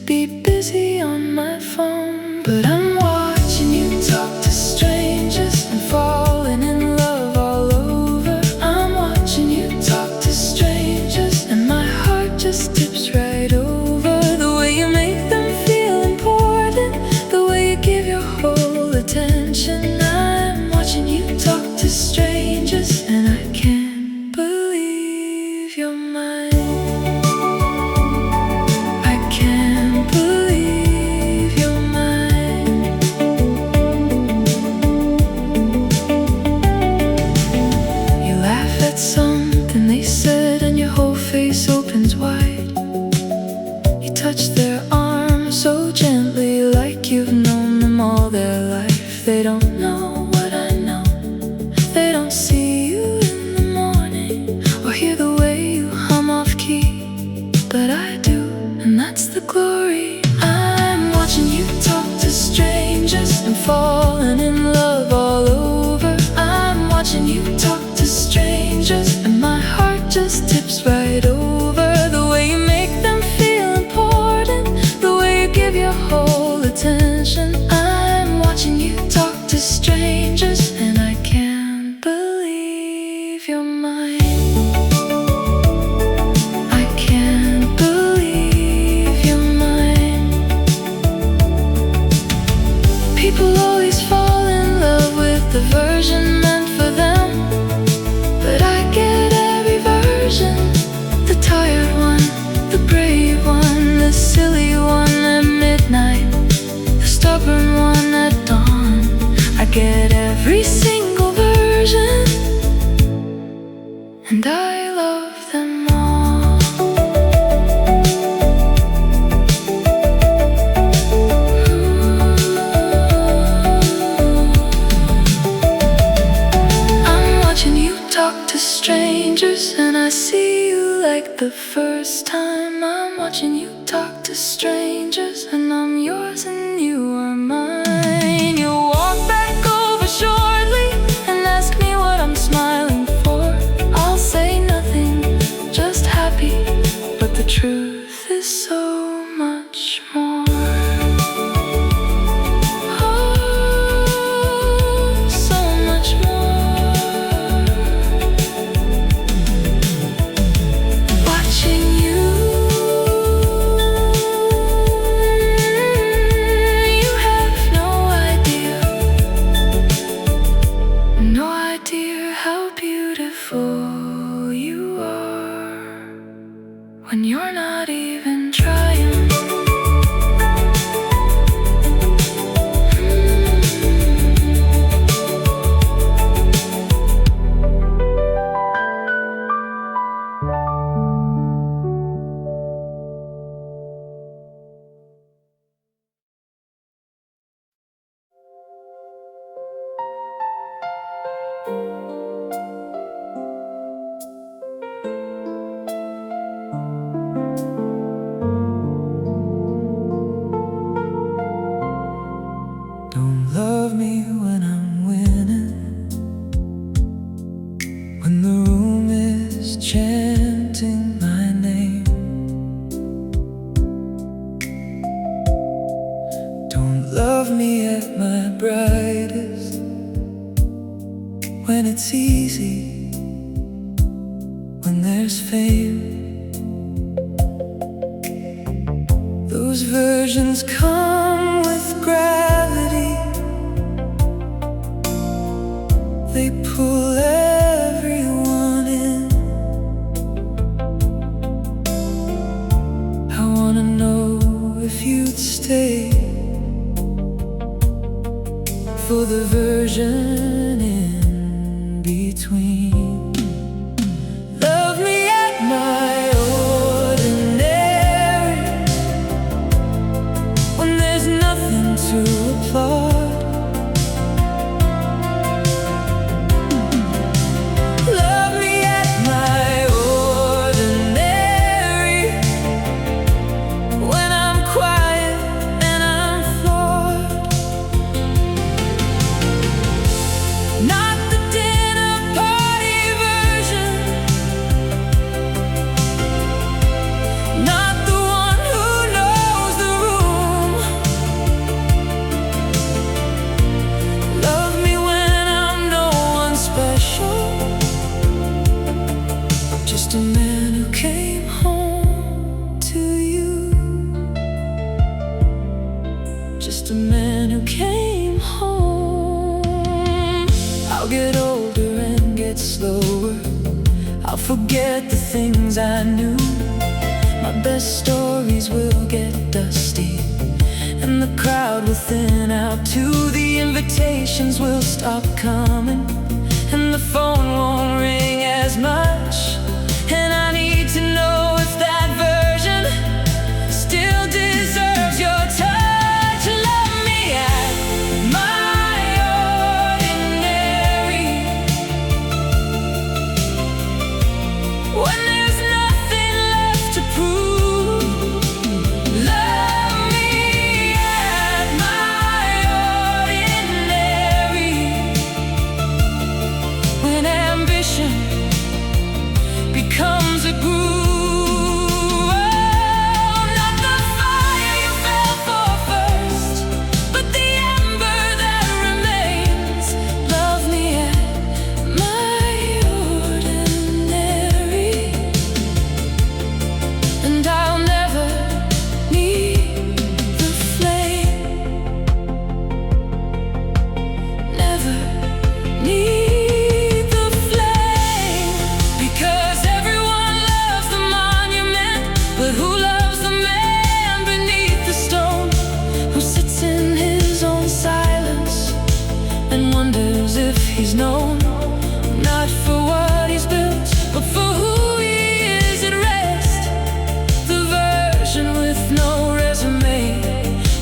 be busy on my phone, but I'm watching you talk to strangers and falling in love all over. I'm watching you talk to strangers and my heart just tips right over. The way you make them feel important, the way you give your whole attention. I'm watching you talk to strangers and I can't believe you're mine. Something they said and your whole face opens wide. You touch their arm so gently, like you've known them all their life. They don't know what I know. They don't see you in the morning or hear the way you hum off key, but I do, and that's the glory. I'm watching you talk to strangers and falling in love all over. I'm watching you talk to strangers and my heart just tips right over. The way you make them feel important, the way you give your whole attention. I'm watching you talk to strangers and I can't believe you're mine. I can't believe you're mine. People always fall in love with the version meant for them, but I get every version. The tired one, the brave one, the silly one at midnight, the stubborn one at dawn. I get every single version, and I love them all. I'm watching you talk to strangers and I see you like the first time. I'm watching you talk to strangers and I'm yours and you are mine. You walk back over shortly and ask me what I'm smiling for. I'll say nothing, just happy, but the truth is so much more. When you're not even trying. Don't love me when I'm winning, when the room is chanting my name. Don't love me at my brightest, when it's easy, when there's fame. Those versions come with gravity, they pull everyone in. I wanna know if you'd stay for the version in between. Love me at my ordinary, when there's nothing to applaud. forget the things I knew. My best stories will get dusty, and the crowd will thin out too. The invitations will stop coming, and the phone won't ring as much. And I need to know if that version still deserves your touch. Love me at my ordinary, when there's nothing left to prove. Love me at my ordinary, when ambition becomes a groove. Oh, not the fire you fell for first, but the ember that remains. Love me at my ordinary, and I'll never need the flame. Never need the flame, because everyone loves the monument, but who loves the man beneath the stone, who sits in his own silence and wonders if he's known, not for what he's built, but for who he is at rest. The version with no resume,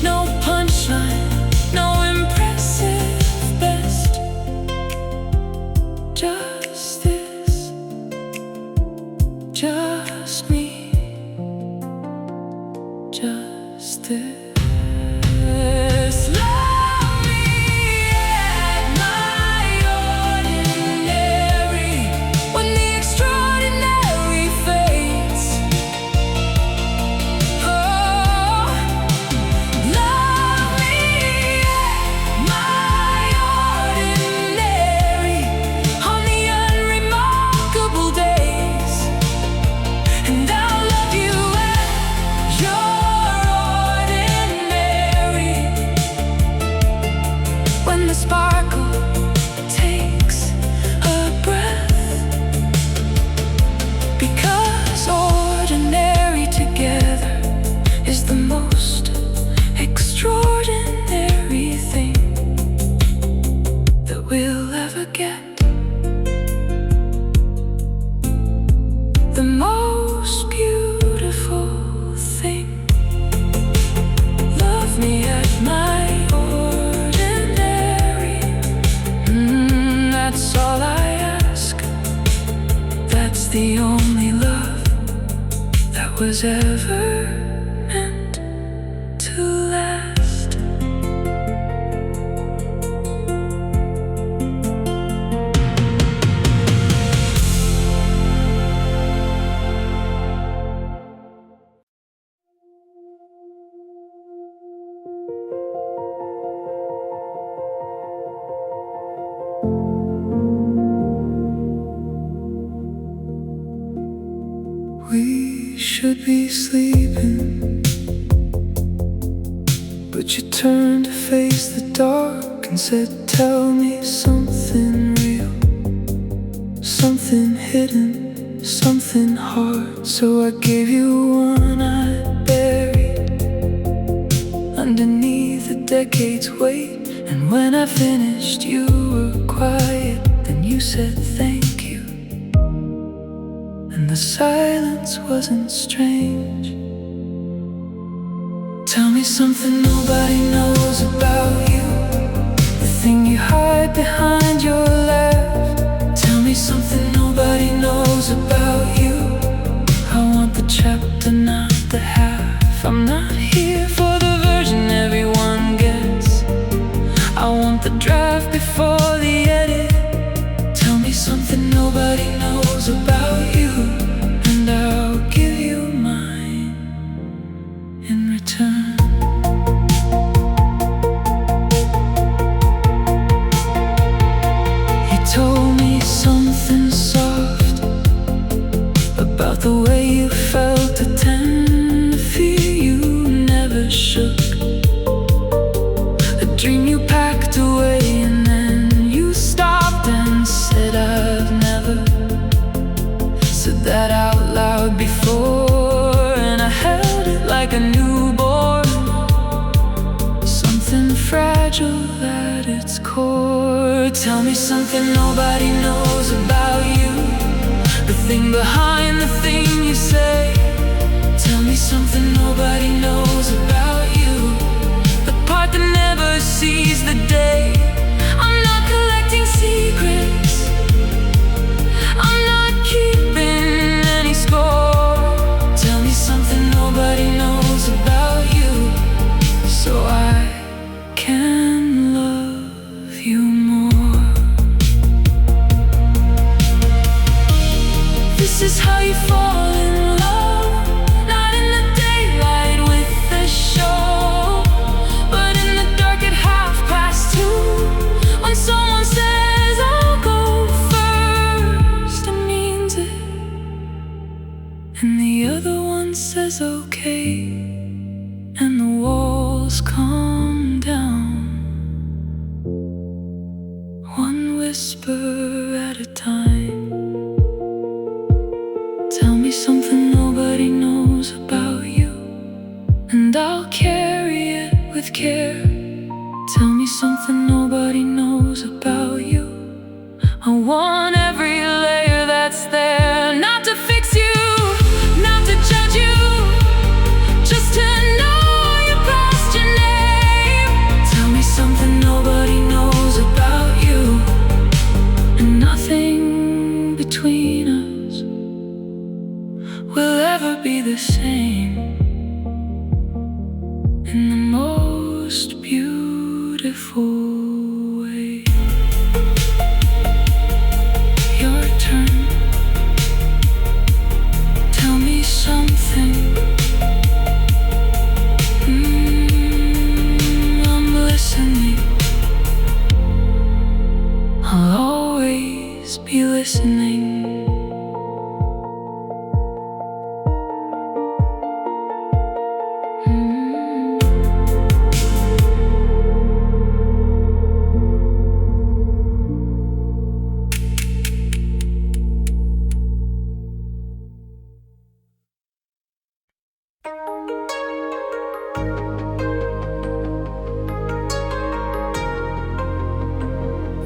no punchline, no impressive best. Just this, just me, just this. Love me at my ordinary, when the extraordinary fades. Oh, love me at my ordinary, on the unremarkable days. And I'll love you at your ordinary, when the sparkle takes a breath, because ordinary together is the most extraordinary thing that we'll ever get. The most beautiful thing. Love me at my ordinary. That's all I ask. That's the only love that was ever meant to last. We should be sleeping, but you turned to face the dark and said, tell me something real, something hidden, something hard. So I gave you one I buried underneath a decade's weight. And when I finished, you were quiet, then you said thank you, and the silence wasn't strange. Tell me something nobody knows about you, the thing you hide behind your laugh. Tell me something nobody knows about you. I want the chapter, not the half. I'm not here for the version everyone gets. I want the draft before the edit. Tell me something nobody knows about you, and I'll give you mine in return. You told me something soft about the way you felt at 10. The fear you never shook, a dream you packed away, and then you stopped and said I've never like a newborn, something fragile at its core. Tell me something nobody knows about you, the thing behind the thing you say. Tell me something nobody knows about you, the part that never sees the day. I'm not collecting secrets, I'm not keeping any score. Tell me something nobody knows about you, so I can love you more. This is how you fall in love, not in the daylight with the show, but in the dark at 2:30, when someone says I'll go first and means it, and the other one says okay, and the walls come down, one whisper at a time. Tell me something nobody knows about you, and I'll carry it with care. Tell me something nobody knows about you. I want every layer that's there, not to fix you, not to judge you, just to know you past your name. Tell me something nobody knows about you, and nothing between us will ever be the same, in the most beautiful way. Your turn. Tell me something. I'm listening. I'll always be listening.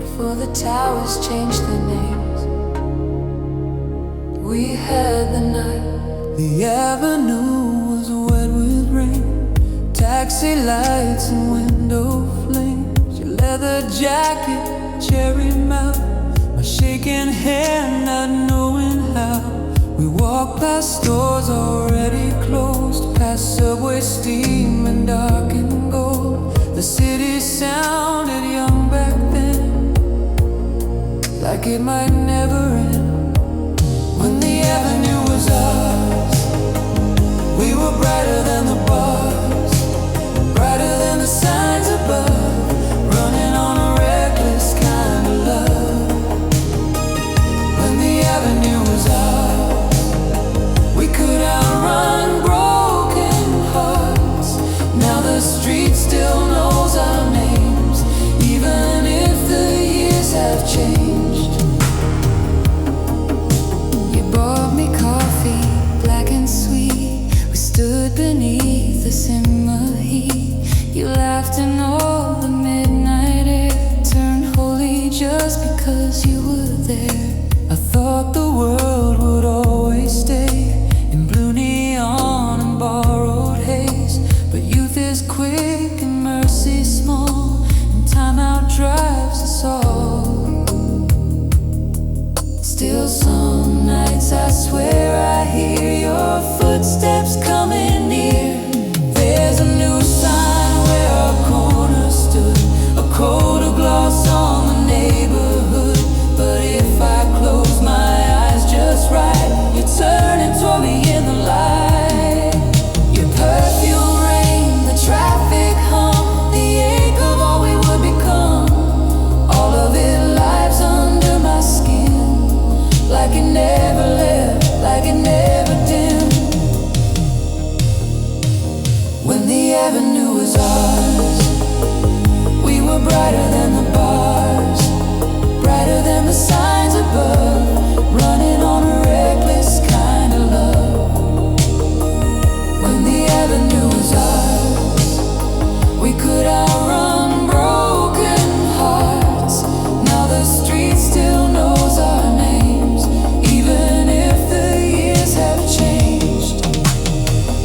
Before the towers changed their names, we had the night. The avenue was wet with rain, taxi lights and window flames. Your leather jacket, cherry mouth, my shaking hand, not knowing how. We walked past stores already closed, past subway steam and dark and gold. The city sounded young back then, like it might never end. When the avenue was ours, we were brighter than the bars, brighter than the signs above, running on a reckless kind of love. When the avenue was ours, we could outrun broken hearts. Now the street still knows our names, even if the years have changed. You bought me coffee, black and sweet. We stood beneath the simmer heat. You laughed and all the midnight air turned holy just because you were there. I thought the world would always stay in blue neon and borrowed haze, but youth is quick and mercy small, and time outdrives us all. Still some nights I swear I hear your footsteps coming near. There's a new sign where our corner stood, a coat of gloss on the neighborhood. But if I close my eyes just right, you're turning toward me in the light. Your perfume rain, the traffic hum, the ache of all we would become. All of it lives under my skin, like it never left, like it never dimmed. When the avenue was ours, we were brighter than the bars, brighter than the signs above, running on a reckless kind of love. When the avenue was ours, we could outrun broken hearts. Now the street still knows our names, even if the years have changed.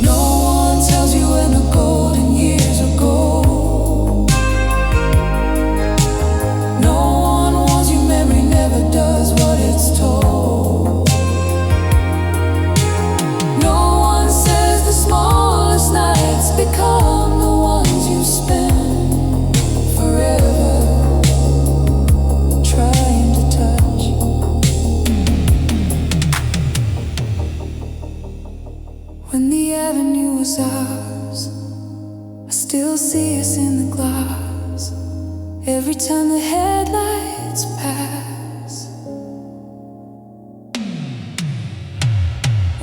No one tells you when the golden years are gold. No one warns you memory never does what it's told. No one says the smallest nights become the ones you spend forever trying to touch. When the avenue was ours, I still see us in the glass every time the headlights pass.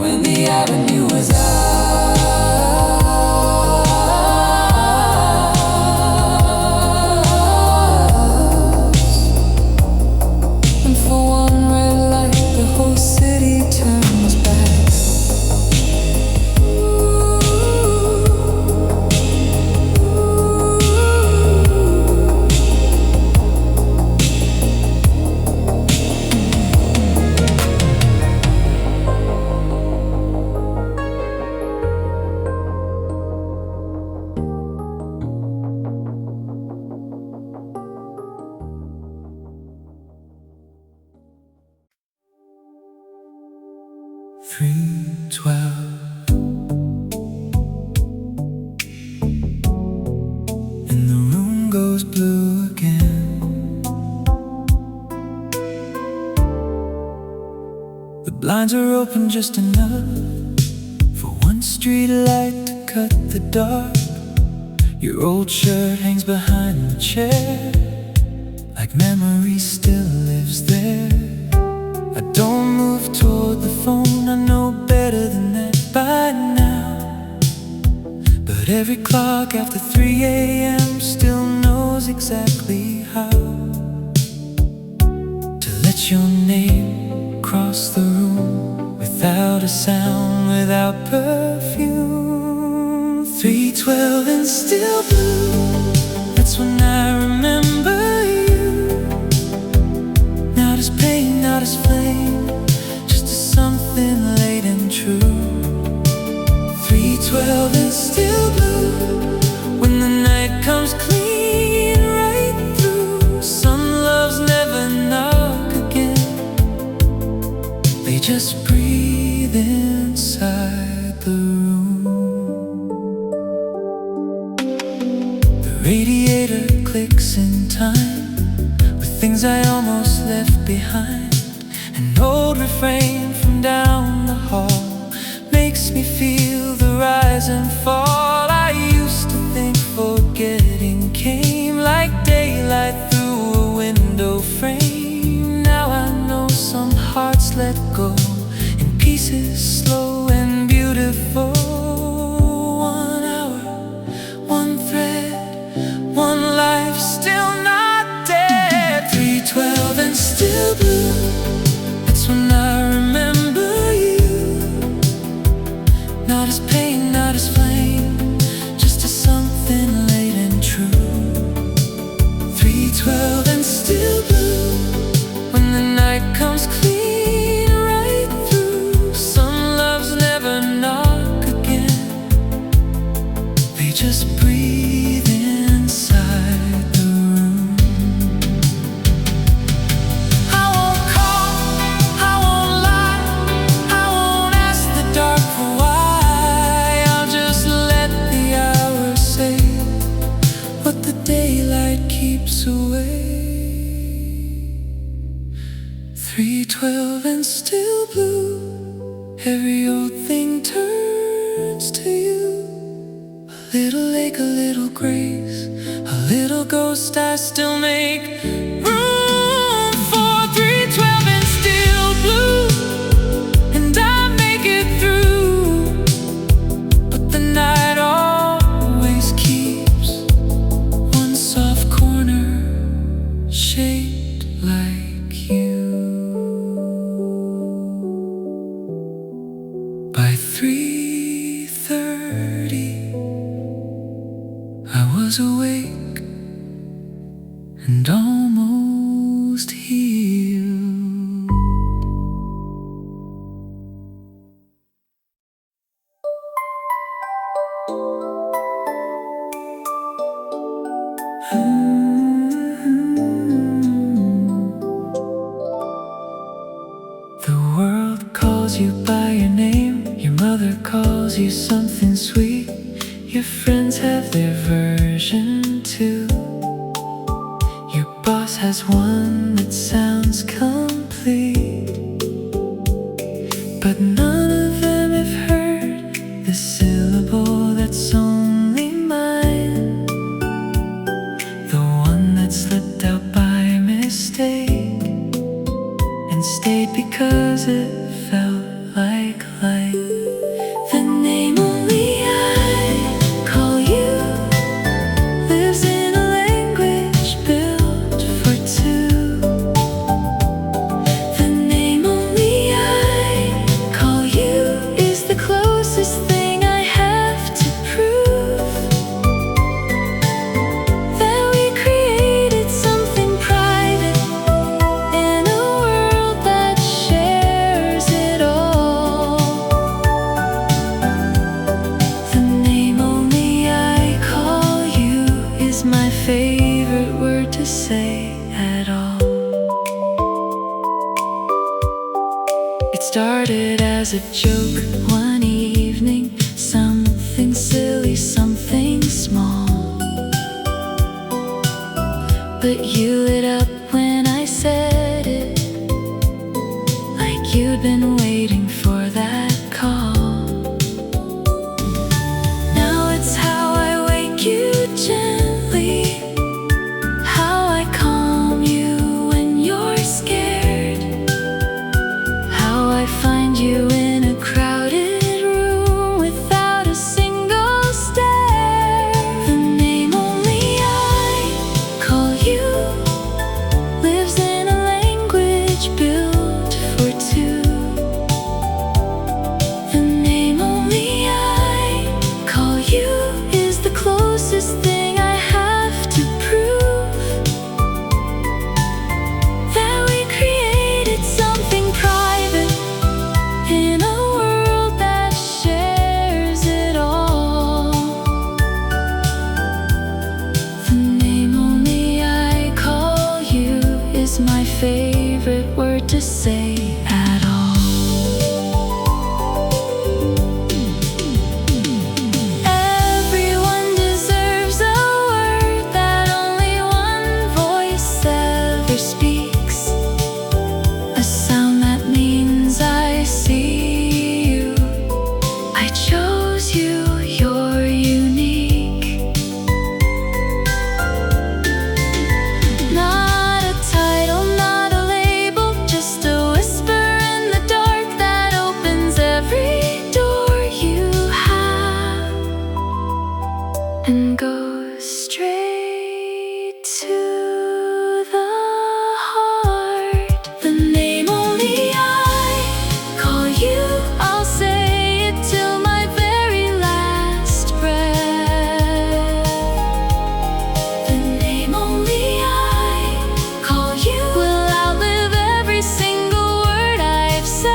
When the avenue was ours, and for one red light the whole city turns back. And the room goes blue again. The blinds are open just enough for one street light to cut the dark. Your old shirt hangs behind the chair, like memory still lives there. I don't move toward the phone, I know better than that by now. But every clock after 3 a.m. still knows exactly how to let your name cross the room without a sound, without perfume. 3:12 and still blue, that's when I remember you. Not as pain, not as flame, just as something late and true. 3:12 and still blue, when the night comes clean right through. Some loves never knock again, they just breathe inside the room. The radiator clicks in time with things I almost left behind. An old refrain from down the hall makes me feel the rise and fall. I used to think forgetting came like daylight through a window frame. Now I know some hearts let go in pieces, slow and beautiful. 1 hour, one thread, one life still not dead. 3:12 and still blue, that's when I remember you. Not as pain, not as flame, just as something late and true. 3:12 and still blue, when the night comes clean right through. Some loves never knock again, they just breathe inside the room. I won't call, I won't lie, I won't ask the dark for why. I'll just let the hours say what the daylight keeps away. 3:12 and still blue, every old thing turns to you. A little ache, a little grace, a little ghost I still make room for. 3:12 and still blue, and I make it through. But the night always keeps one soft corner shaped like you. By 3:30 was awake and almost healed. The world calls you by your name, your mother calls you something sweet, your friends have their version too. Your boss has one that sounds complete, but none of them have heard the syllable that's only mine, the one that slipped out by mistake and stayed because it felt like light. The name only I call you lives in a language built for two. The name only I call you is the closest thing I have to prove that we created something private in a world that shares it all. The name only I call you is my favorite word to say at all. It started as a joke one evening, something silly, something small, but you lit up when I said it, like you'd been waiting for that call. Now it's how I wake you gently, how I calm you when you're scared, how I find you in a crowded room without a single stare. The name only I call you lives in a language built for two. The name only I call you is the closest thing I have to prove that we created something private in a world that shares it all. The name only I call you is my favorite word to say at all. Everyone deserves a word that only one voice ever speaks, a sound that means I see you, I chose you, you're unique. Not a title, not a label, just a whisper in the dark that opens every door you have and goes straight to the heart. The name only I call you, I'll say it till my very last breath. The name only I call you will outlive every single word I've said,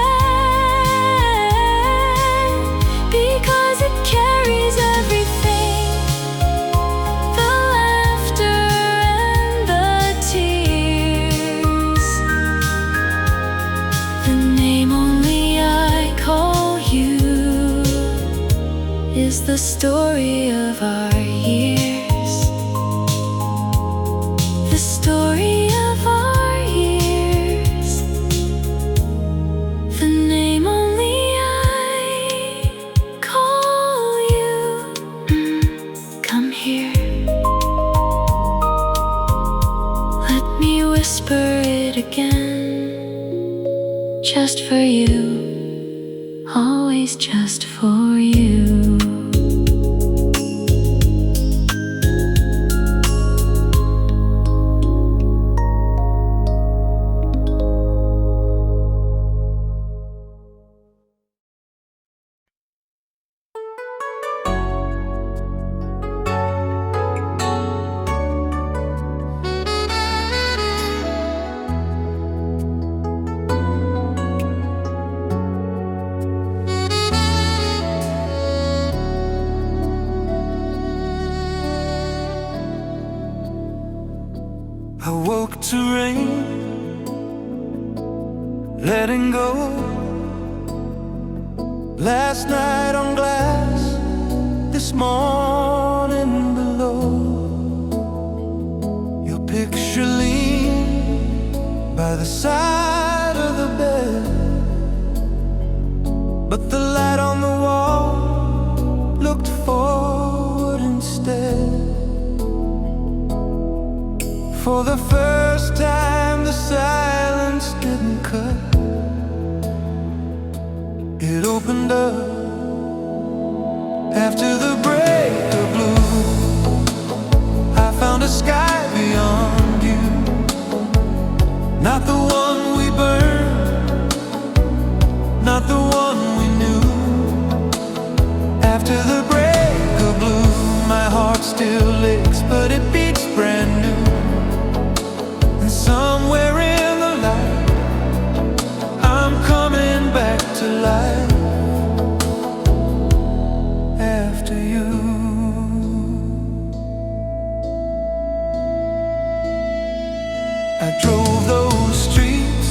because it carries everything, the laughter and the tears. The name only I call you is the story of our years, the story of our years. The name only I call you. Come here, let me whisper it again, just for you, always just for you. to rain, letting go. Last night on glass, this morning below. Your picture leaned by the side of the bed, but the light on the wall looked forward instead. For the first time, the silence didn't cut. It opened up after the break of blue. I found a sky beyond you, not the one we burned, not the one we knew. After the break of blue, my heart still aches, but it beats brand new. And somewhere in the light, I'm coming back to life after you. I drove those streets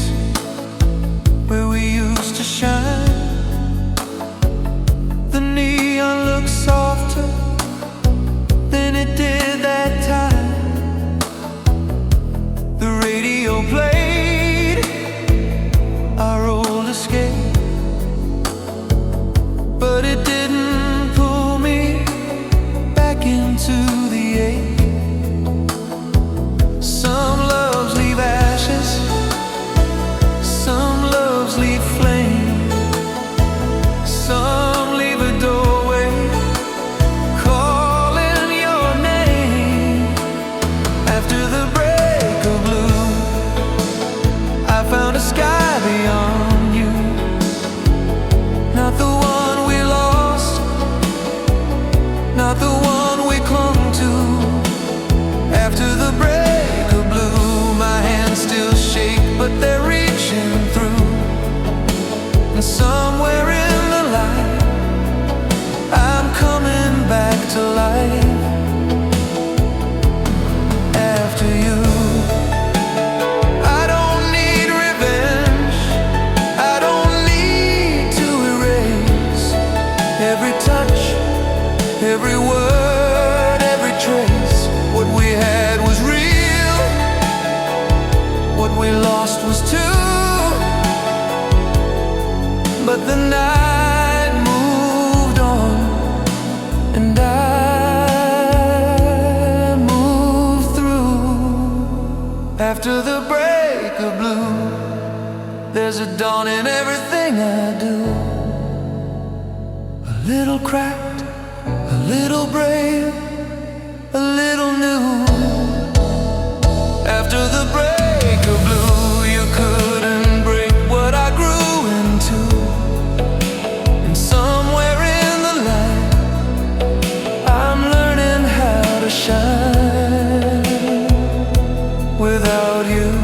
where we used to shine. The neon looked softer than it did that time. The radio played our old escape, but it didn't pull me back into the ache. Some loves leave ashes, some loves leave flame, some leave a doorway calling your name. After the break of blue, I found a sky beyond you, not the one we lost, not the one we clung to. After the break of blue, my hands still shake, but they're reaching through. And somewhere in the light, I'm coming back to life after you. I don't need revenge, I don't need to erase every touch, every word, every trace. What we had was real, what we lost was too. But the night moved on, and I moved through. After the break of blue, there's a dawn in everything I do. A little cracked, a little brave, a little new. After the break of blue, you couldn't break what I grew into. And somewhere in the light, I'm learning how to shine without you.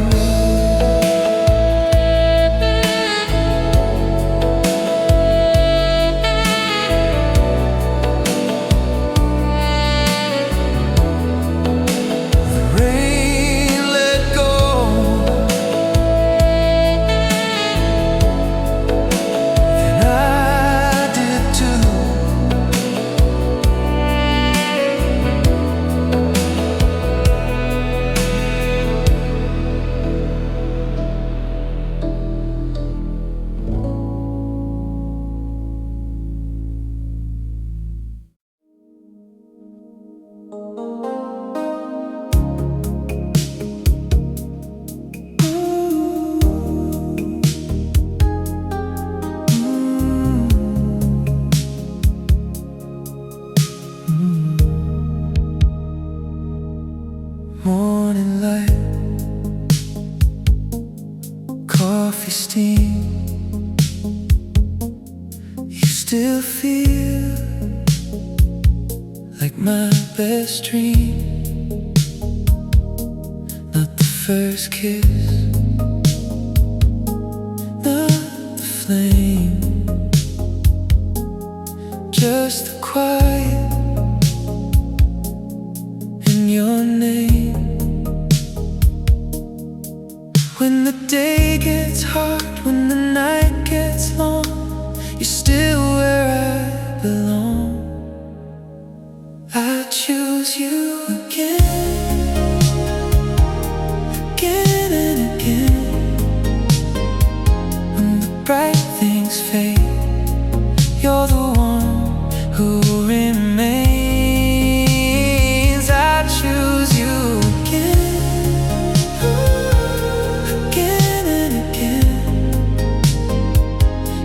Morning light, coffee steam. You still feel like my best dream. Not the first kiss, not the flame, just the quiet in your name. choose you again, again and again. When the bright things fade, you're the one who remains. I choose you again, again and again.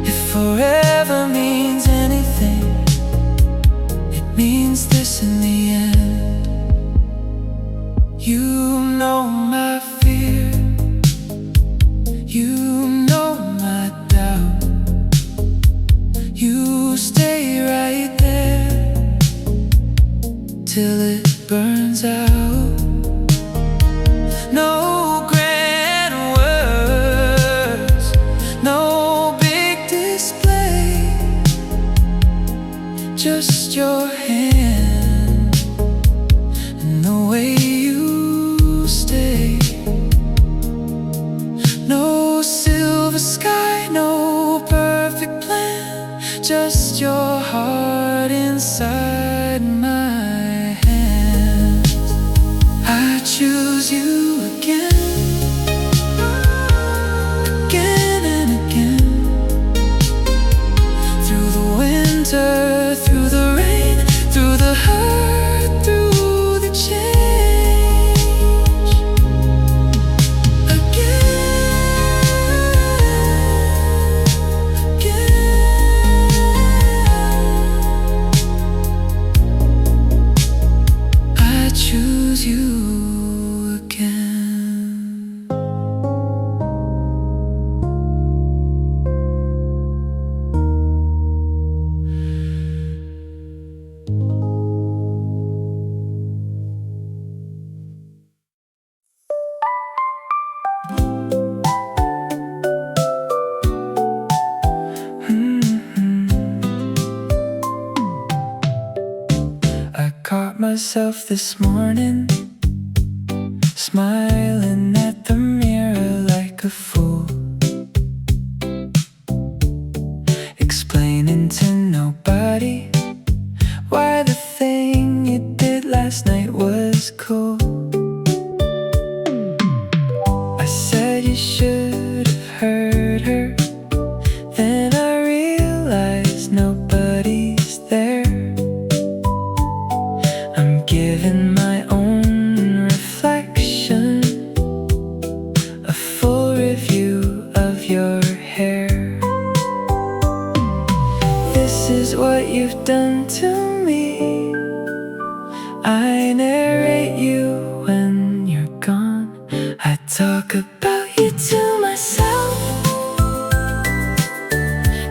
If forever means anything, it means this in the end. You know my fear, you know my doubt. You stay right there till it burns out. No grand words, no big display, just your hand and the way you stay. No silver sky, no perfect plan, just your heart inside my hands. I choose you again, again and again. Through the winter, through the rain, through the hurt, through the change. I choose you again. I caught myself this morning smiling at the mirror like a fool, explaining to nobody why the thing you did last night was cool. I said you should have heard her, then I realized nobody's there. I'm giving my own reflection a full review of your hair. This is what you've done to me. I narrate you when you're gone. I talk about you to myself,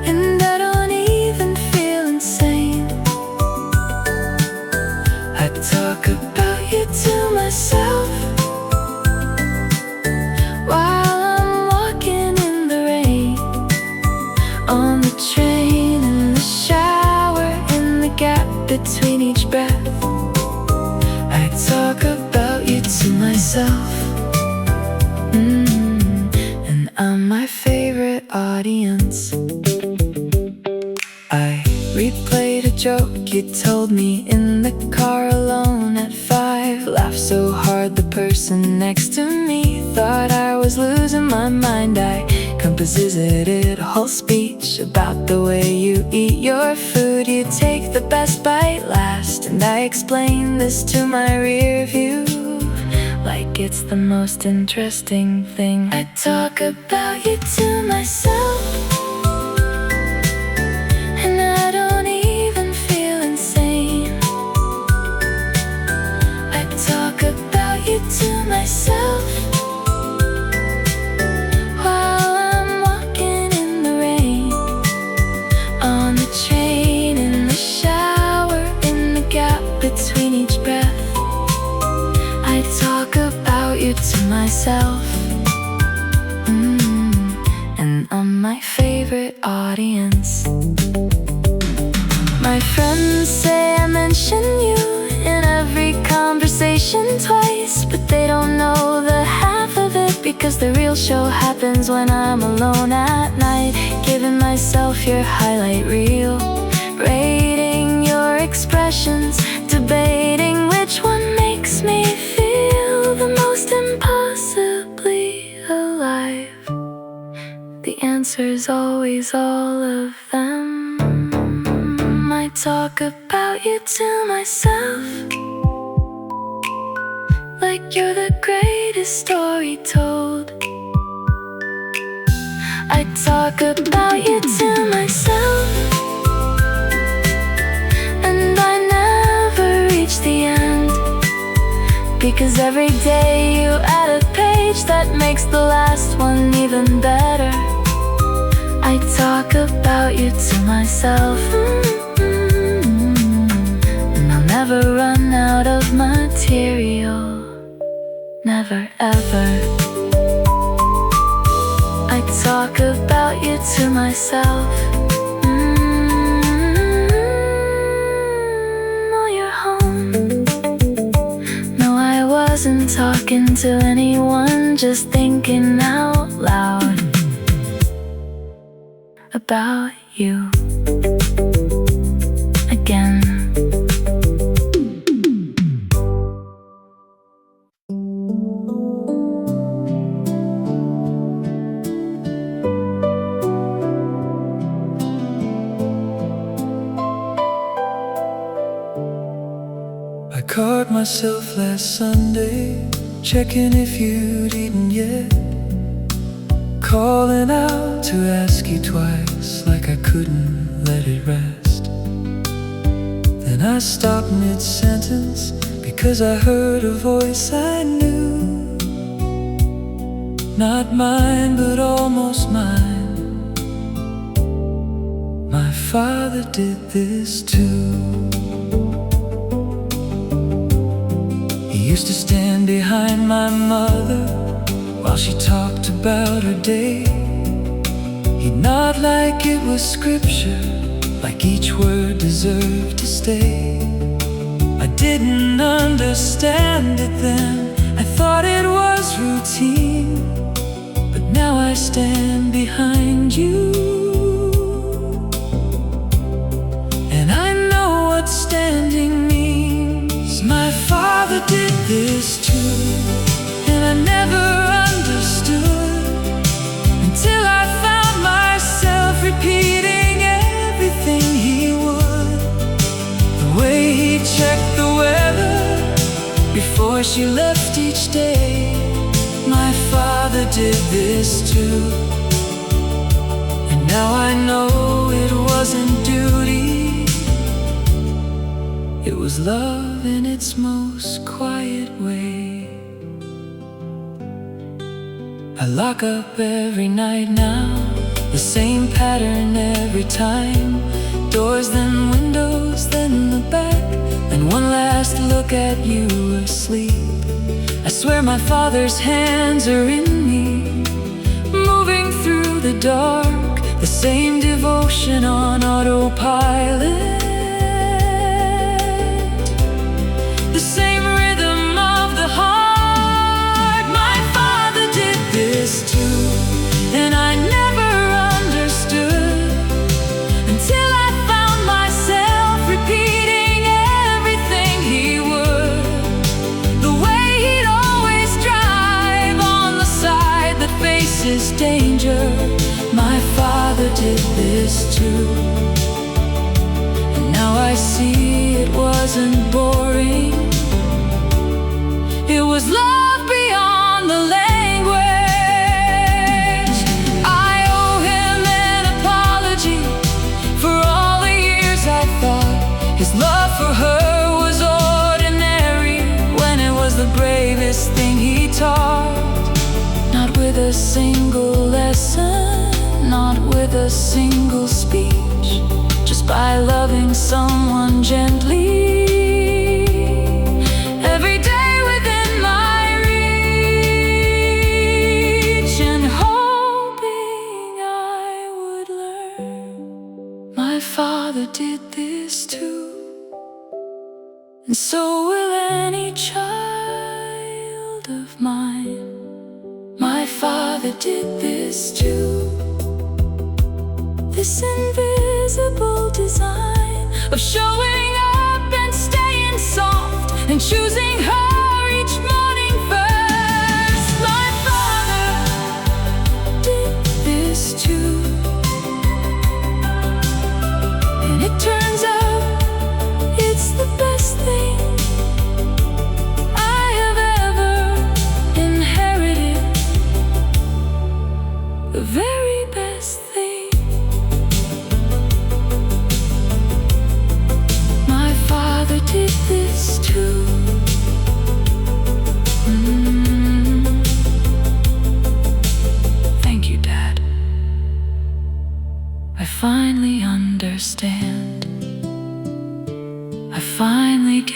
and I don't even feel insane. I talk about you to myself while I'm walking in the rain, on the train, in the shower, in the gap between each breath. I talk about you to myself, and I'm my favorite audience. I replayed a joke you told me in the car alone at 5. Laughed so hard the person next to me thought I was losing my mind. I composited a whole speech about the way you eat your food. You take the best bite last, and I explain this to my rear view like it's the most interesting thing. I talk about you to myself, and I don't even feel insane. I talk about you to myself while I'm walking in the rain, on the train, in the shower, in the gap between each breath. I talk about you to myself, and I'm my favorite audience. My friends say I mention you in every conversation twice, but they don't know the half of it, because the real show happens when I'm alone at night, giving myself your highlight reel, rating your expressions, debating answers, always all of them. I talk about you to myself, like you're the greatest story told. I talk about you to myself, and I never reach the end, because every day you add a page that makes the last one even better. I talk about you to myself, and I'll never run out of material, never ever. I talk about you to myself. Oh, you're home. No, I wasn't talking to anyone, just thinking out loud about you again. I caught myself last Sunday, checking if you'd eaten yet, calling out to ask you twice, like I couldn't let it rest. Then I stopped mid-sentence, because I heard a voice I knew, not mine, but almost mine. My father did this too. He used to stand behind my mother while she talked about her day. He'd nod like it was scripture, like each word deserved to stay. I didn't understand it then, I thought it was routine. But now I stand behind you, and I know what standing means. My father did this too, and I never understood until I found myself repeating everything he would. The way he checked the weather before she left each day. My father did this too, and now I know it wasn't duty, it was love in its most quiet way. I lock up every night now, the same pattern every time. Doors, then windows, then the back, and one last look at you asleep. I swear my father's hands are in me, moving through the dark, the same devotion on autopilot. The same rhythm of the heart. My father did this too, and I never understood until I found myself repeating everything he would. The way he'd always drive on the side that faces danger. My father did this too, and now I see it wasn't boring. It was love beyond the language. I owe him an apology for all the years I thought his love for her was ordinary, when it was the bravest thing he taught. Not with a single lesson, not with a single speech, just by loving someone gently. Every day within my reach, and hoping I would learn. My father did this too, and so will any child of mine. My father did this too. This invisible design of showing up and staying soft and choosing her each morning first. My father did this too.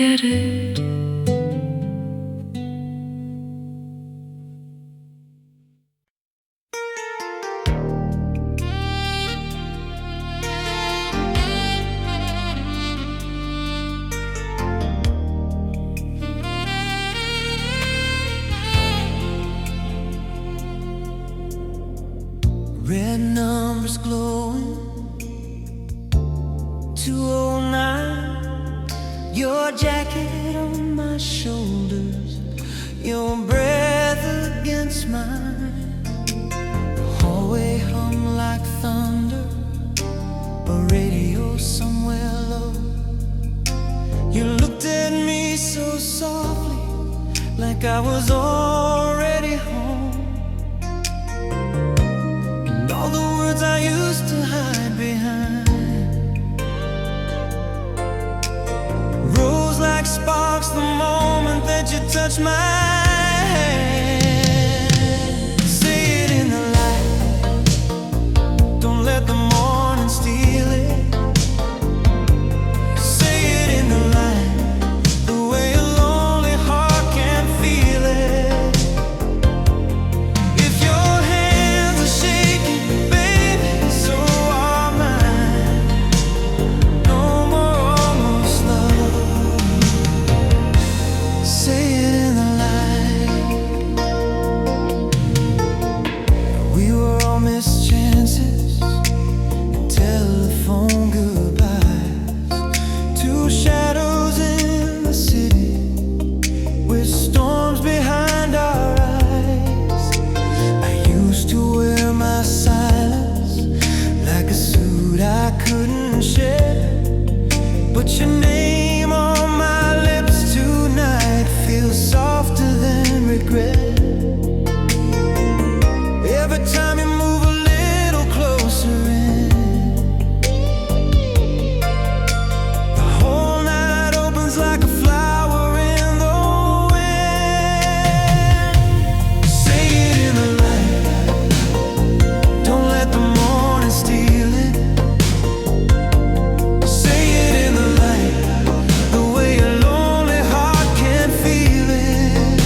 get it. Red numbers glowing, 209. Your jacket on my shoulders, your breath against mine. The hallway hum like thunder, a radio somewhere low. You looked at me so softly, like I was already home. All the words I used to hide behind rose like sparks the moment that you touched my hand. Say it in the light, don't let the morning steal it. Say it in the light, the way a lonely heart can feel it. If your hands are shaking, baby, so are mine. No more almost love. Say it in the light. We were all missed chances and telephone goodbyes. Two shadows in the city with storms behind our eyes. I used to wear my silence like a suit I couldn't shed, but your name on my lips tonight feels softer than regret. Every time you move a little closer in, the whole night opens like a flower in the wind. Say it in the light, don't let the morning steal it. Say it in the light, the way a lonely heart can feel it.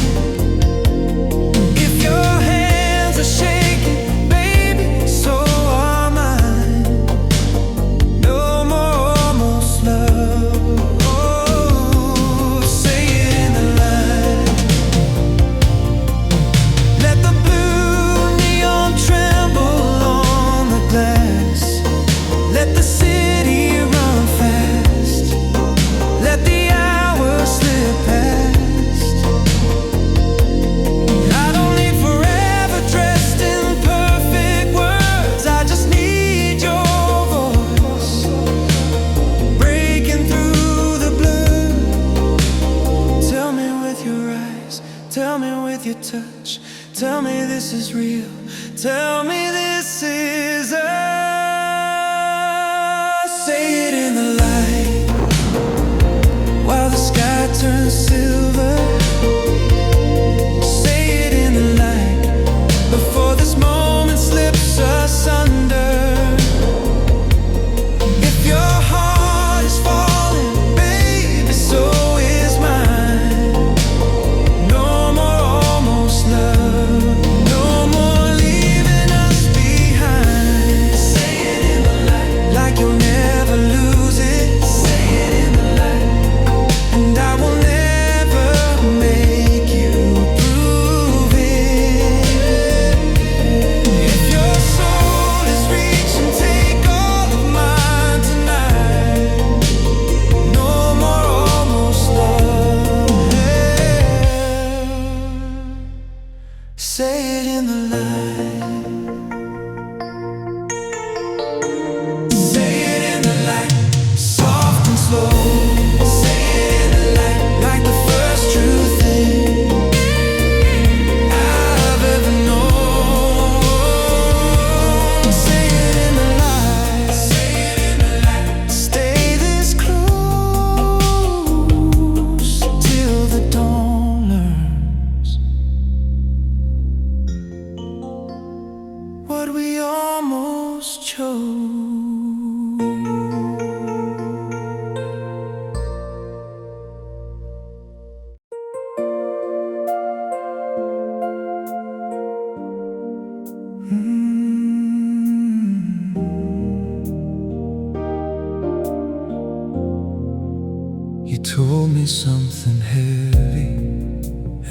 If your hands are shaking, baby, so are mine. No more almost love. Oh, say it in the light. Let the blue neon tremble on the glass. Let the city run fast. Let the hours slip past. I don't need forever dressed in perfect words. I just need your voice breaking through the blur. Tell me with your eyes, tell me with your touch, tell me this is real, tell me this is us. Say it in the light, while the sky turns silver. Say it in the light, before this moment slips asunder. If your heart is falling, baby, so is mine. No more almost love, no more leaving us behind.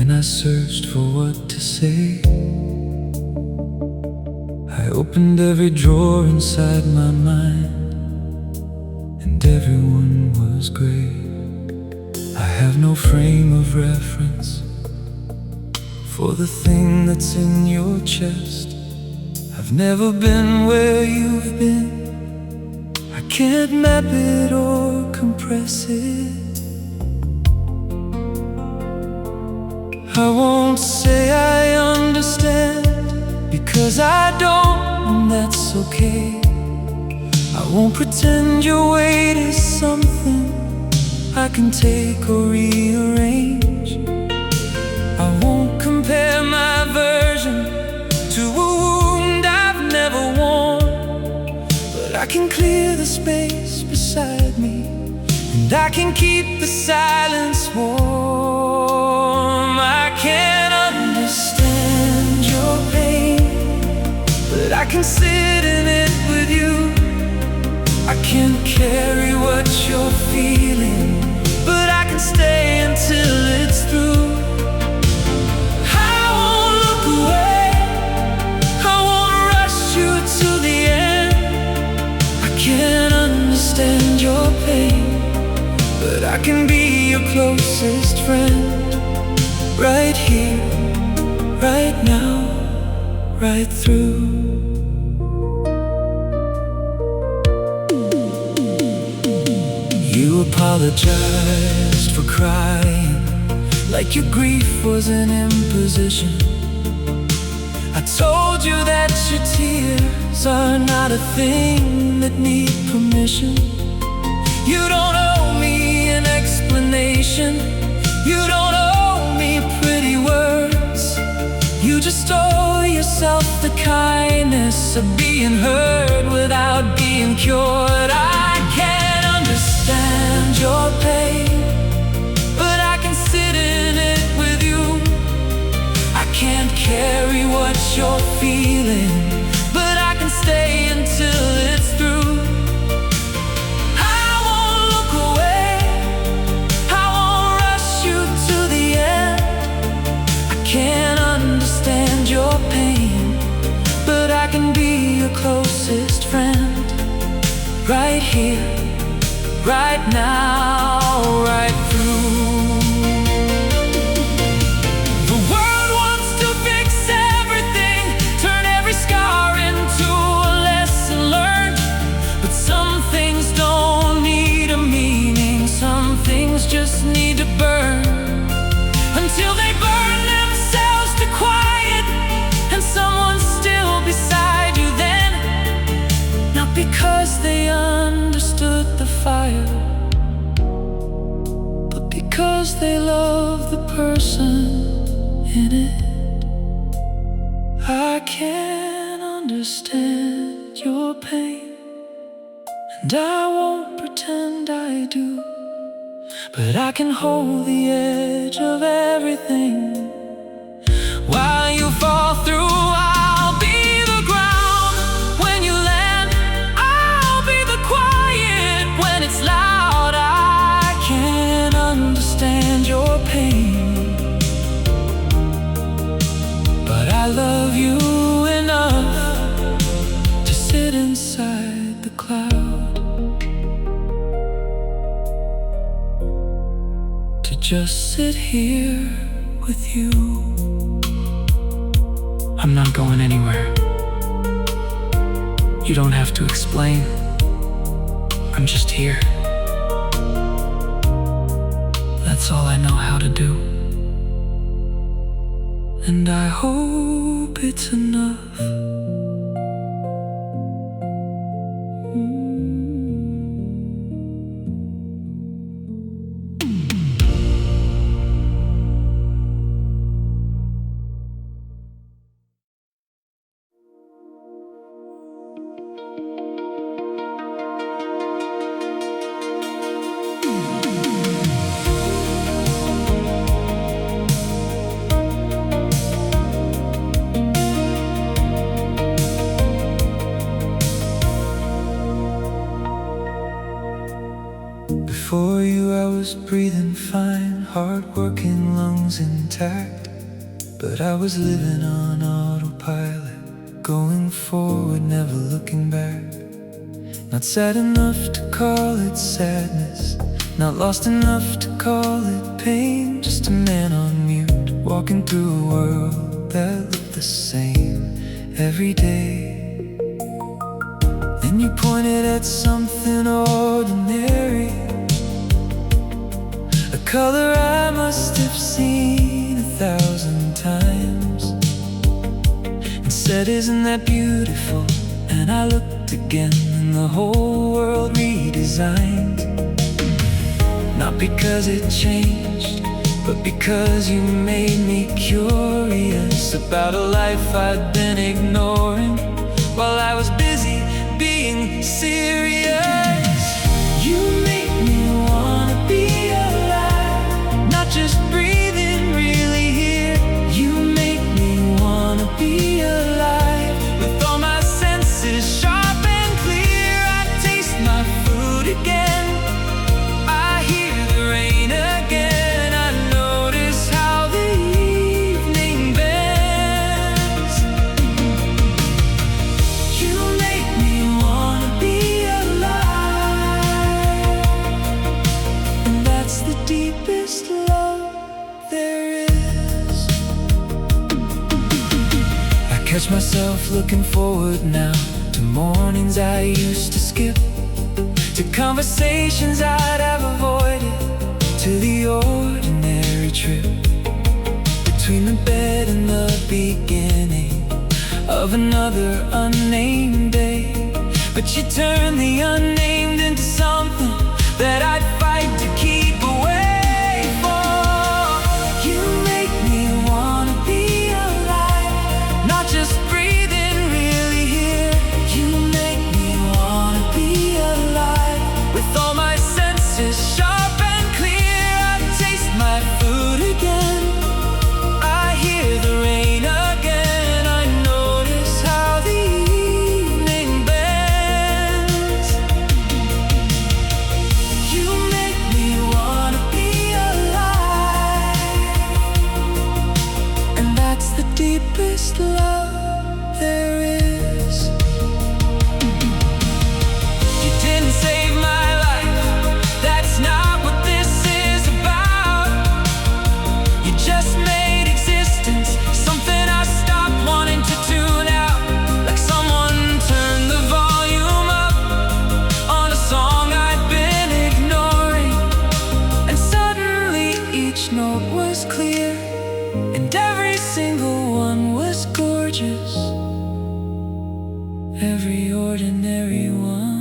and I searched for what to say. I opened every drawer inside my mind, and everyone was gray. I have no frame of reference for the thing that's in your chest. I've never been where you've been. I can't map it or compress it. I won't say I understand, because I don't, and that's okay. I won't pretend your weight is something I can take or rearrange. I won't compare my version to a wound I've never worn, but I can clear the space beside me, and I can keep the silence warm. I can't understand your pain, but I can sit in it with you. I can't carry what you're feeling, but I can stay until it's through. I won't look away, I won't rush you to the end. I can't understand your pain, but I can be your closest friend. Right here, right now, right through. You apologized for crying, like your grief was an imposition. I told you that your tears are not a thing that need permission. You don't owe me an explanation. You don't owe me pretty words. You just owe yourself the kindness of being heard without being cured. I can't understand your pain, but I can sit in it with you. I can't carry what you're feeling, but I can stay until it's through. I won't look away, I won't rush you to the end. I can't understand your pain, but I can be your closest friend. Right here, right now, right through. The world wants to fix everything, turn every scar into a lesson learned. But some things don't need a meaning, some things just need to burn until they burn themselves to quiet, and someone's still beside you then. Not because they understood the fire, but because they love the person in it. I can't understand your pain, and I won't pretend I do, but I can hold the edge of everything. While you fall through, I'll be the ground when you land. I'll be the quiet when it's loud. I can't understand your pain, but I love you enough to sit inside the cloud, to just sit here with you. I'm not going anywhere. You don't have to explain. I'm just here. That's all I know how to do, and I hope it's enough. Before you I was breathing fine, hard-working lungs intact. But I was living on autopilot, going forward, never looking back. Not sad enough to call it sadness, not lost enough to call it pain. Just a man on mute, walking through a world that looked the same every day. Then you pointed at something ordinary, a color I must have seen 1,000 times, and said, "Isn't that beautiful?" And I looked again, and the whole world redesigned. Not because it changed, but because you made me curious about a life I'd been ignoring while I was busy being serious. You make me wanna be alive, not just breathing, really here. You make me wanna be alive, with all my senses sharp and clear. I taste my food again, I hear the rain again. I notice how the evening bends. You make me wanna be alive, and that's the deepest love there is. I catch myself looking forward now to mornings I used to skip, to conversations I'd have avoided, to the ordinary trip between the bed and the beginning of another unnamed day. But you turn the unnamed into something that I'd fight to keep away from. You make me wanna be alive, not just breathing, really here. You make me wanna be alive, with all my senses sharp and clear. I taste my food again, I hear the rain again. I notice how the evening bends. You make me wanna be alive, and that's the deepest love there is. You didn't save my life, that's not what this is about. You just made existence something I stopped wanting to tune out, like someone turned the volume up on a song I'd been ignoring, and suddenly each note was clear, and every single one was gorgeous, every ordinary one.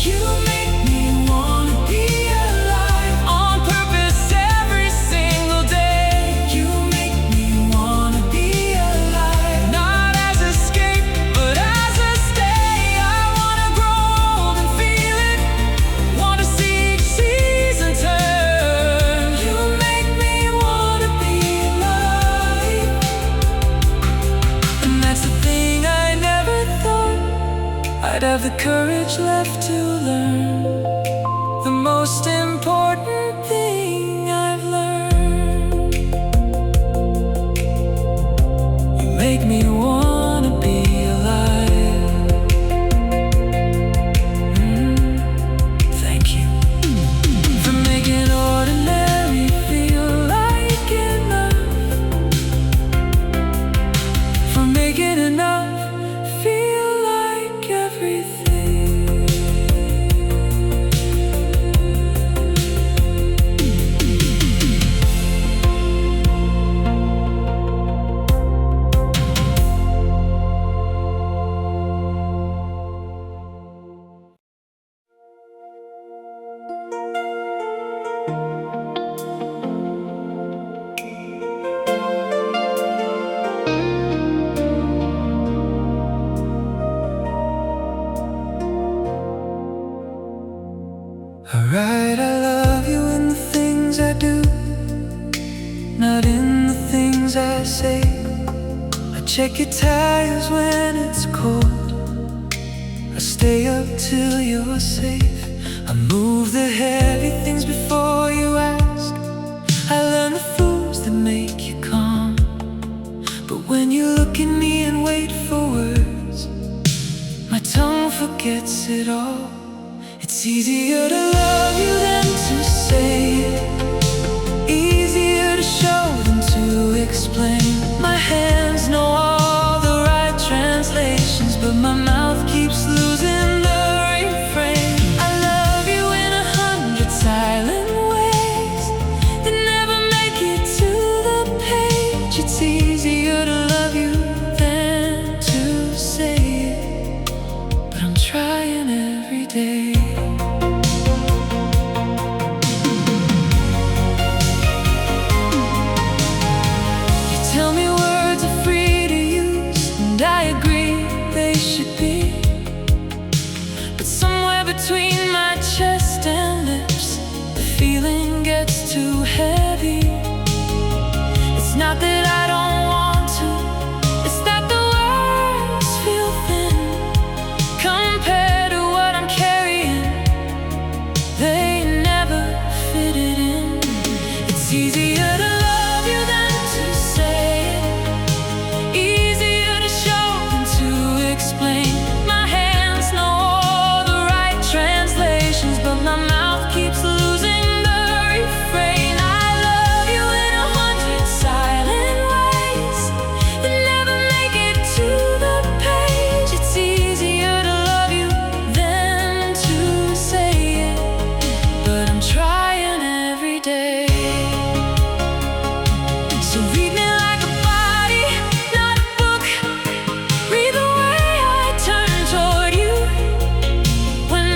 You make me wanna be alive, on purpose every single day. You make me wanna be alive, not as escape, but as a stay. I wanna grow old and feel it, wanna see each season turn. You make me wanna be alive, and that's the thing I never thought I'd have the courage left to learn. The most important thing I've learned. You make me wanna be alive. Thank you for making ordinary feel like enough, for making enough feel like everything. Alright, I love you in the things I do, not in the things I say. I check your tires when it's cold, I stay up till you're safe. Remove the heavy things before you ask. I learned the foods that make you calm. But when you look at me and wait for words, my tongue forgets it all. It's easier to love you than to say it, easier to show than to explain. My hands know all the right translations, but my mouth keeps losing the refrain. I love you in 100 silent ways that never make it to the page. It's easier to love you than to say it, but I'm trying every day. Between my chest and lips, the feeling gets too heavy. It's not that I don't want to, it's that the words feel thin compared to what I'm carrying. They never fit it in. It's easier to love you than to say it, easier to show than to explain. My hands know but my mouth keeps losing the refrain. I love you in 100 silent ways that never make it to the page. It's easier to love you than to say it, but I'm trying every day. So read me like a body, not a book. Read the way I turn toward you when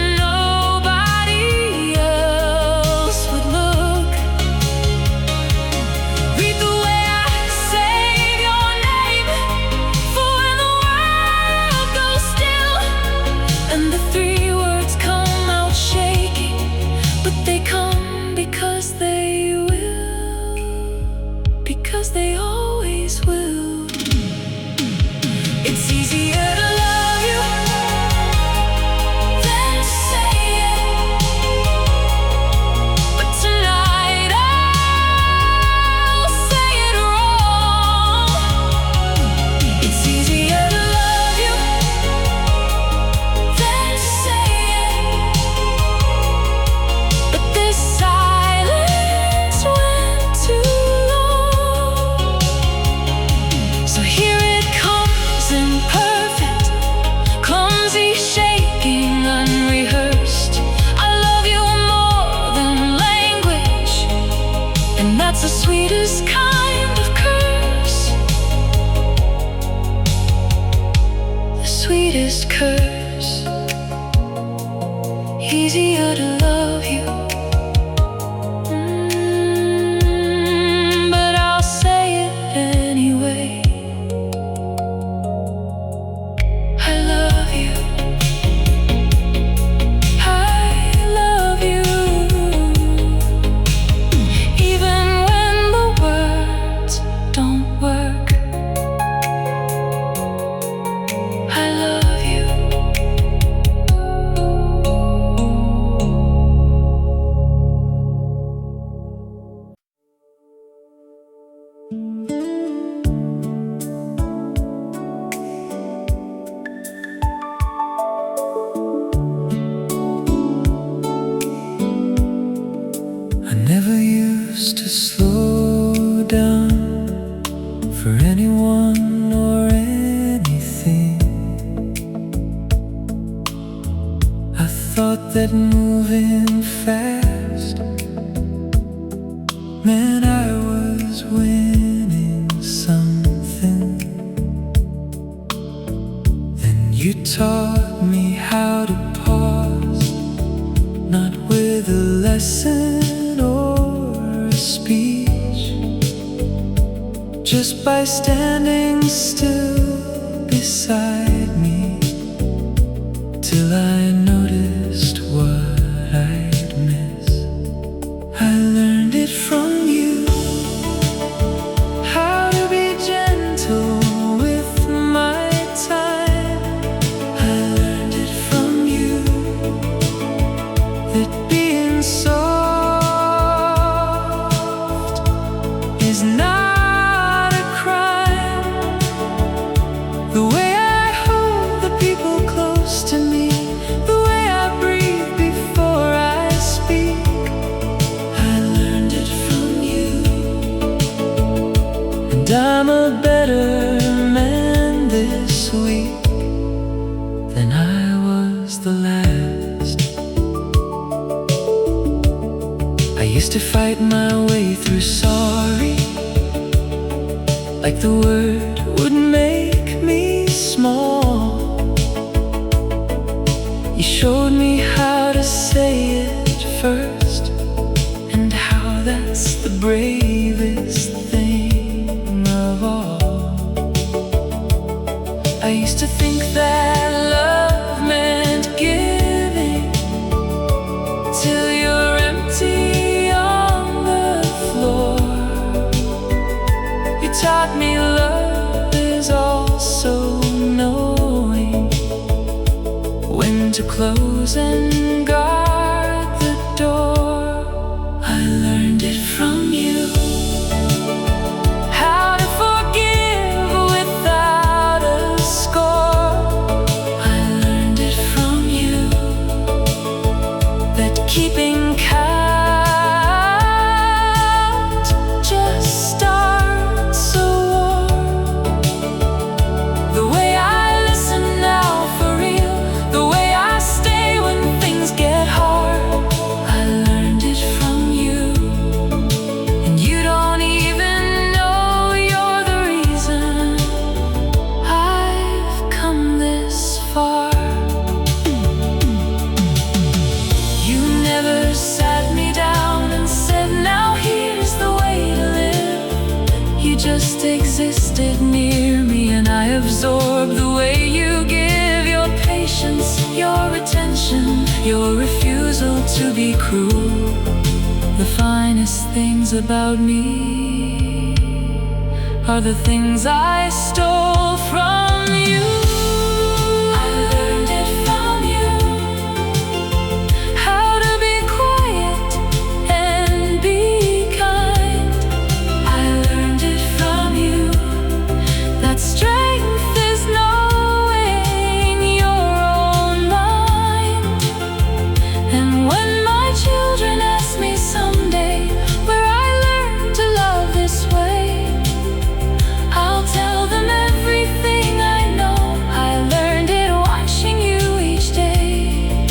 they always will. It's easier to love you than to say it, but tonight I'll say it wrong. It's easier to love you than to say it, but this silence went too. So here it comes, imperfect, clumsy, shaking, unrehearsed. I love you more than language, and that's the sweetest kind of curse. The sweetest curse. Easier to love you, but I'll say it anyway. Never used to slow down for anyone or anything. I thought that moving fast meant I was winning something. Then you taught me how to pause, not with a lesson or a speech, just by standing still beside me, till I noticed what I'd miss. I learned it from you, how to be gentle with my time. I learned it from you, that I used to fight my way through sorry, like the word would make me small. You showed me how to say it first, and how that's the bravest thing of all. I used to think that love meant giving till you're empty on the floor. You taught me love is also knowing when to close and guard the door. I learned it from you, how to forgive without a score. I learned it from you, that keeping count just starts a war. The way I listen now for real, the way I stay when things get hard. I learned it from you, and you don't even know you're the reason I've come this far. You never sat me down and said, now here's the way to live. You just existed near me, and I absorbed the way you give your patience, your attention, your refusal to be cruel. The finest things about me are the things I stole from you. I learned it from you, how to be quiet and be kind. I learned it from you, that strength is knowing your own mind. And when my children ask me someday where I learned to love this way, I'll tell them everything I know. I learned it watching you each day.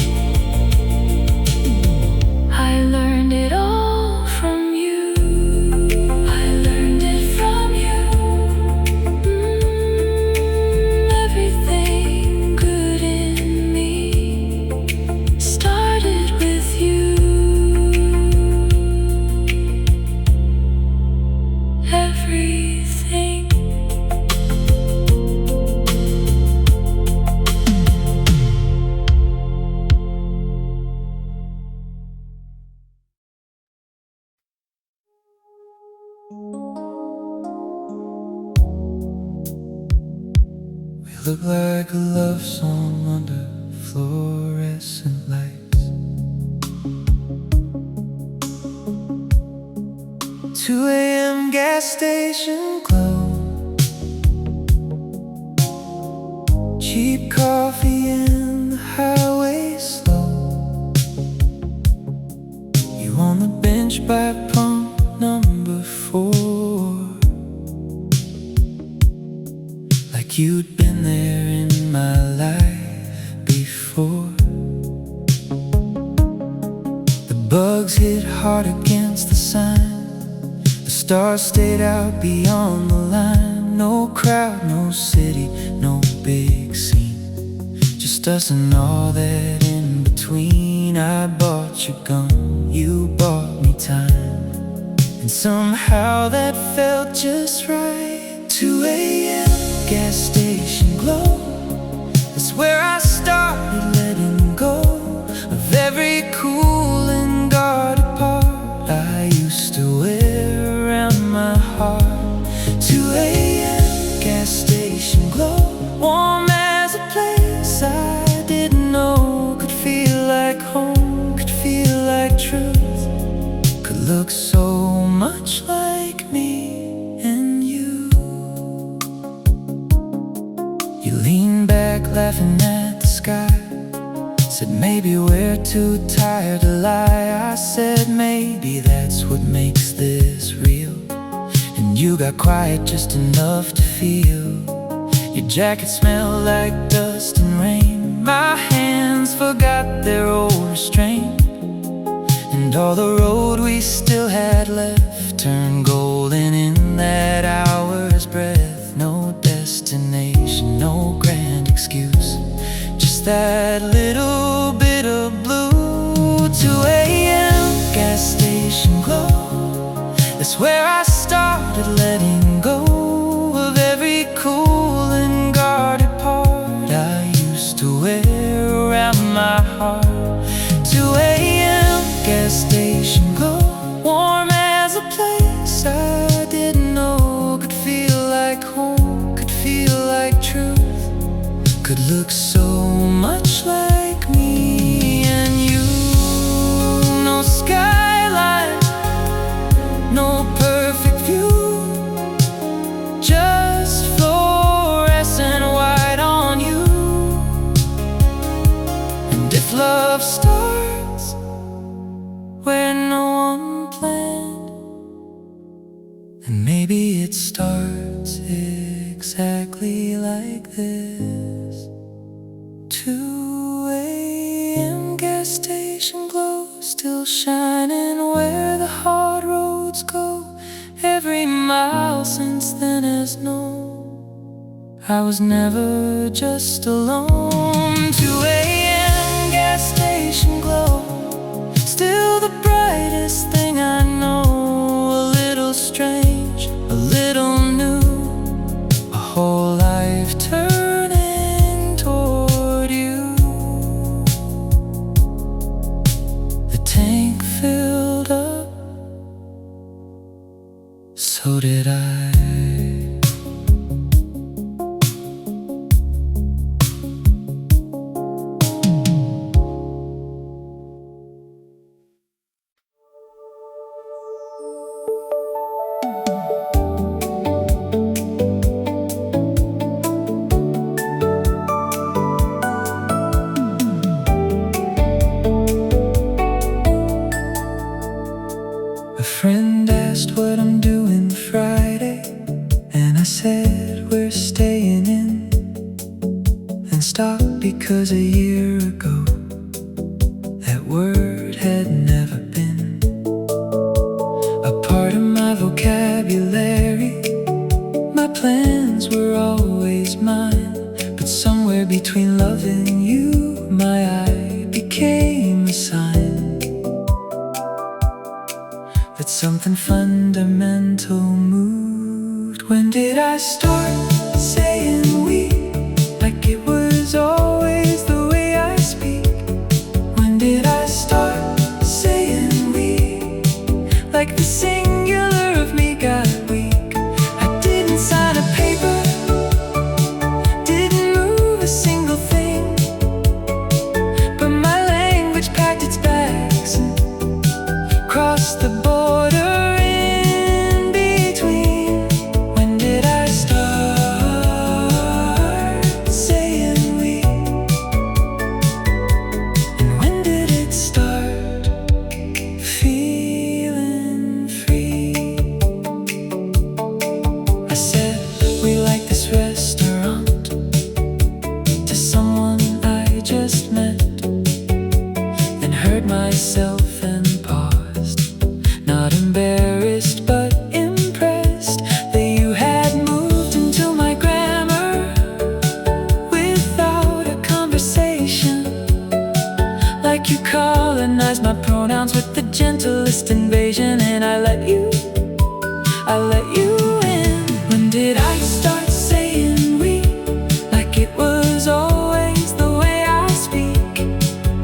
I learned it all from you. I learned it from you. Everything good in me started with you. Everything. We look like a love song under fluorescent lights. 2 a.m. gas station glow, cheap coffee and the highway slow. You on the bench by pump number 4, like you'd been there in my life before. The bugs hit hard against the sign, the stars stayed out beyond the line. No crowd, no city, no big scene, just us and all that in between. I bought your gun, you bought me time, and somehow that felt just right. 2 a.m. gas station glow, that's where I started letting go of every cool and guarded part I used to wear around my heart. 2 a.m. gas station glow, warm as a place I didn't know could feel like home, could feel like truth, could look so much like me and you. You lean back laughing at the sky, said maybe we're too tired to lie. I said maybe that's what makes this real, and you got quiet just enough to feel. Your jacket smelled like dust and rain, my hands forgot their old restraint, And all the road we still had left turned golden in that hour's breath. No destination, no grand excuse, just that little bit of blue. 2 a.m. gas station glow, that's where I started letting go of every cool and guarded part I used to wear around my heart. 2 a.m. gas station glow, warm as a place I didn't know could feel like home, could feel like truth, could look so much like me and you. No skyline, no perfect view, just fluorescent white on you. And if love starts where no one planned, then maybe it starts exactly like this. 2 a.m. gas station glow, still shining where the hard roads go. Every mile since then has known I was never just alone. 2 a.m. gas station glow, still the brightest thing I know. A little strange, a little new, a whole life turning toward you. The tank filled up, so did I. A friend asked what I'm doing Friday, and I said we're staying in, and stopped because a year ago that word had never been a part of my vocabulary. My plans were always mine, but somewhere between loving you, my eye became a sign that something fundamental moved. When did I start saying we, like it was always the way I speak? When did I start saying we, like the singular of me got weak? I didn't sign a paper, didn't move a single thing, but my language packed its bags and crossed the border. Myself and paused, not embarrassed but impressed that you had moved into my grammar without a conversation. Like you colonized my pronouns with the gentlest invasion, and I let you in. When did I start saying we, like it was always the way I speak?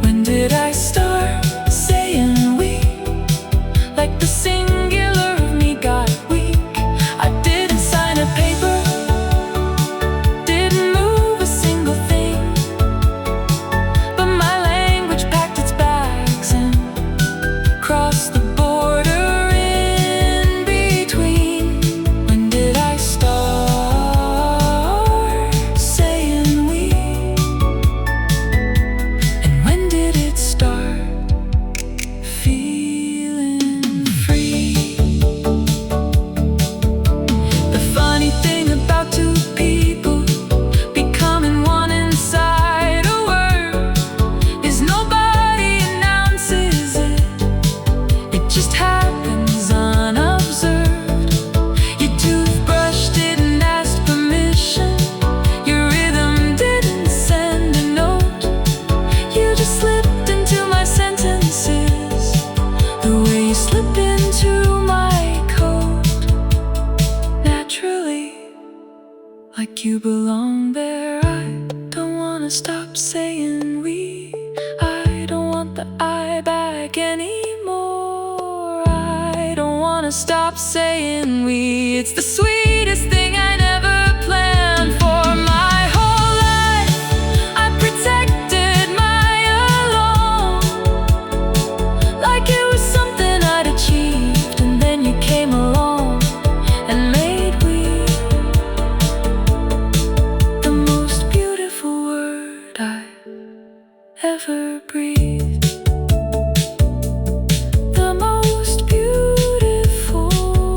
When did I start like the singular of me got weak? I didn't sign a paper, didn't move a single thing, but my language packed its bags and crossed the border in between. When did I start saying we? And when did it start feeling free? like you belong there. I don't wanna stop saying we. I don't want the I back anymore. I don't wanna stop saying we. It's the sweetest thing I never planned for my whole life. I protected my alone like it was something I'd achieved, and then you came along and made we the most beautiful word I ever breathed. The most beautiful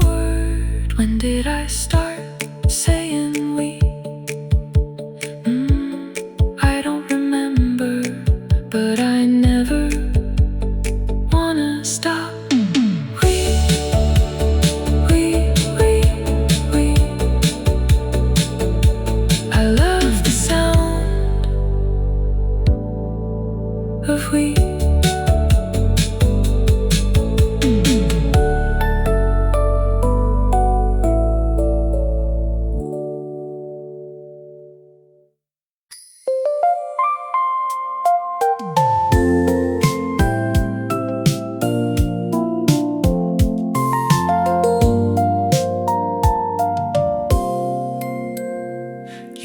word. When did I start saying we? I don't remember, but I never wanna stop. We. I love the sound of we.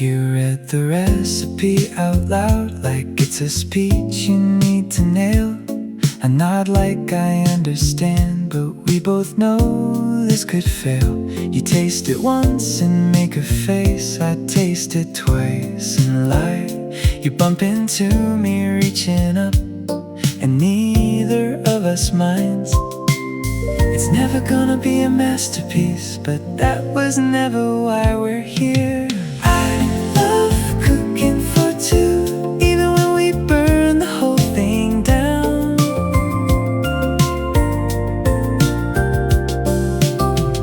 You read the recipe out loud like it's a speech you need to nail. I nod like I understand, but we both know this could fail. You taste it once and make a face. I taste it twice and lie. You bump into me reaching up, and neither of us minds. It's never gonna be a masterpiece, but that was never why we're here. I love cooking for two, even when we burn the whole thing down.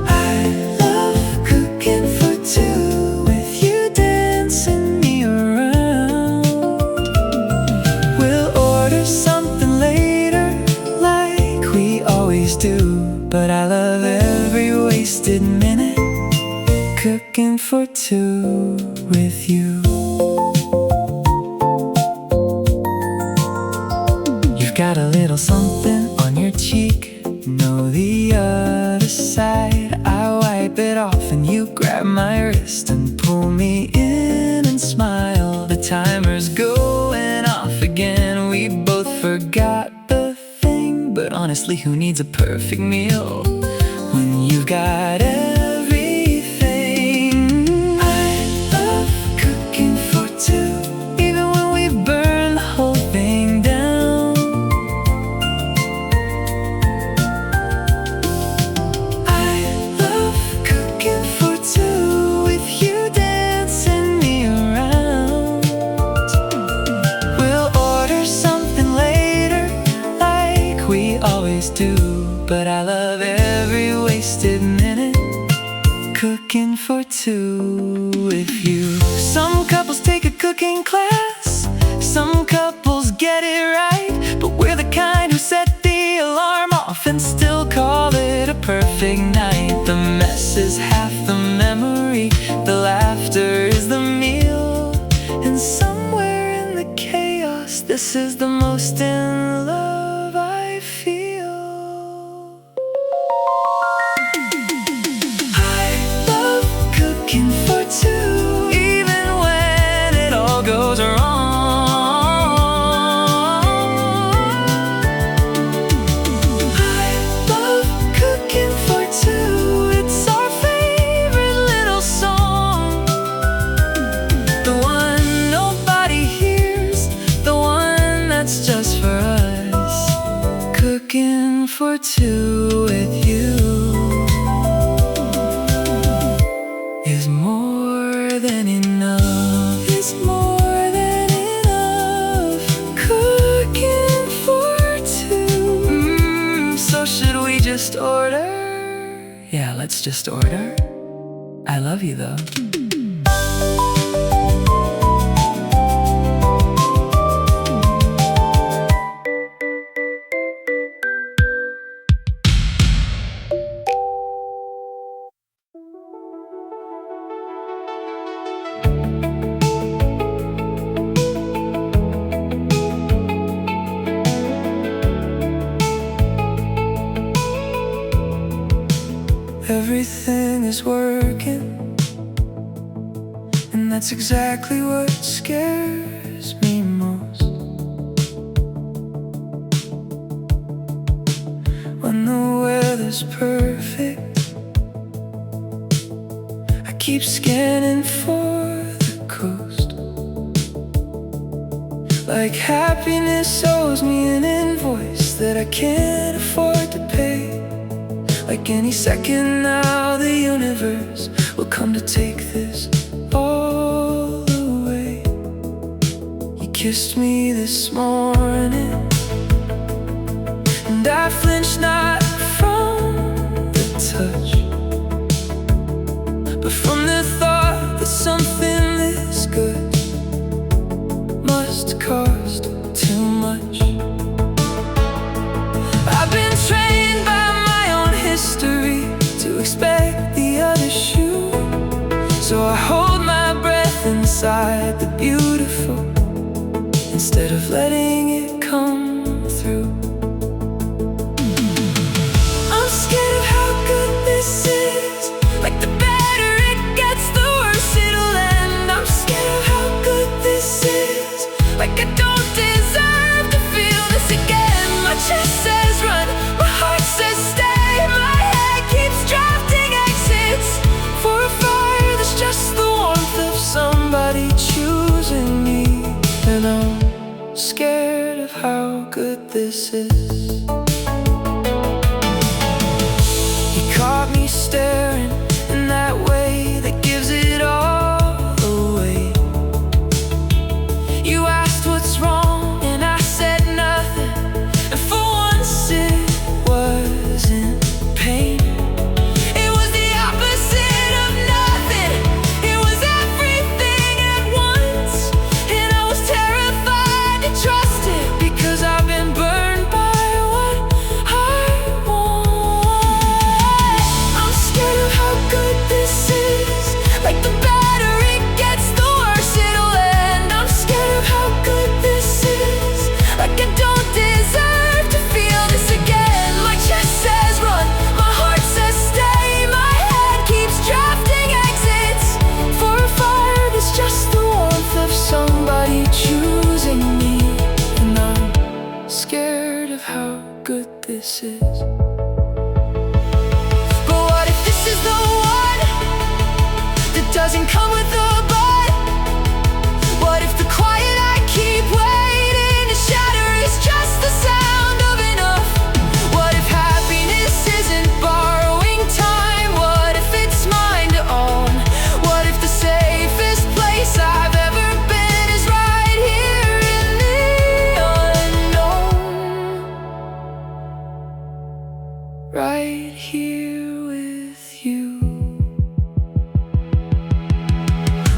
I love cooking for two, with you dancing me around. We'll order something later, like we always do, but I love every wasted minute cooking for two with you. You've got a little something on your cheek, know the other side. I wipe it off and you grab my wrist and pull me in and smile. The timer's going off again. We both forgot the thing, but honestly, who needs a perfect meal when you've got everything? I love cooking for two, even when we burn the whole thing down. I love cooking for two, with you dancing me around. We'll order something later, like we always do, but I love every wasted minute cooking for two with you. Some couples take a cooking class, some couples get it right, but we're the kind who set the alarm off and still call it a perfect night. The mess is half the memory, the laughter is the meal, and somewhere in the chaos, this is the most in love I feel. I love cooking for two, even when it all goes wrong. I love cooking for two, it's our favorite little song. The one nobody hears, the one that's just for us. Cooking for two with you is more than enough. It's more than enough. Cooking for two. So should we just order? Yeah, let's just order. I love you though. everything is working, and that's exactly what scares me most. When the weather's perfect, I keep scanning for the coast, like happiness owes me an invoice that I can't afford to pay. Like any second now the universe will come to take this all away. You kissed me this morning, and I flinched not from the touch, but from the thought that something this good must cost too much. I've been trained by my own history to expect the other shoe, so I hold my breath inside the beautiful instead of letting it come through. I'm scared of how good this is. Like the better it gets, the worse it'll end. I'm scared of how good this is. Like I don't deserve to feel this again. My chest says run, my heart says stay. My head keeps drafting exits for a fire that's just the warmth of somebody choosing me. And I'm scared of how good this is. You caught me staring in that way that gives it all away. You asked what's wrong, and I said nothing, and for once it wasn't pain. It was the opposite of nothing. It was everything at once, and I was terrified to trust it, because I've been burned by what I want. I'm scared of how good this is. Like the better it gets, the worse it'll end. I'm scared of how good this is. Like I don't deserve to feel this again. My chest says run, my heart says stay. My head keeps drafting exits for a fire that's just the warmth of somebody choosing me. And I'm scared of how good this is. But what if this is the one that doesn't come with a but? What if the quiet I keep waiting to shatter is just the sound of enough? What if happiness isn't borrowing time? What if it's mine to own? What if the safest place I've ever been is right here in the unknown? Right here with you.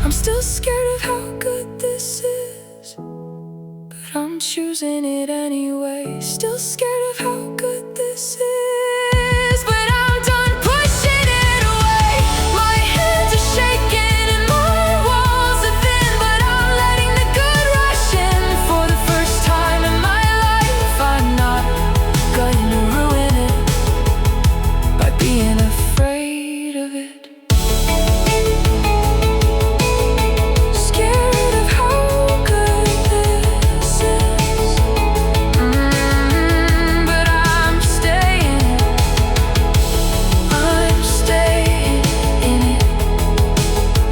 I'm still scared of how good this is, but I'm choosing it anyway. Still scared of how good this is, but I'm done pushing it away. My hands are shaking and my walls are thin, but I'm letting the good rush in. For the first time in my life, I'm not going to ruin it by being afraid of it. Scared of how good this is, but I'm staying. I'm staying in it.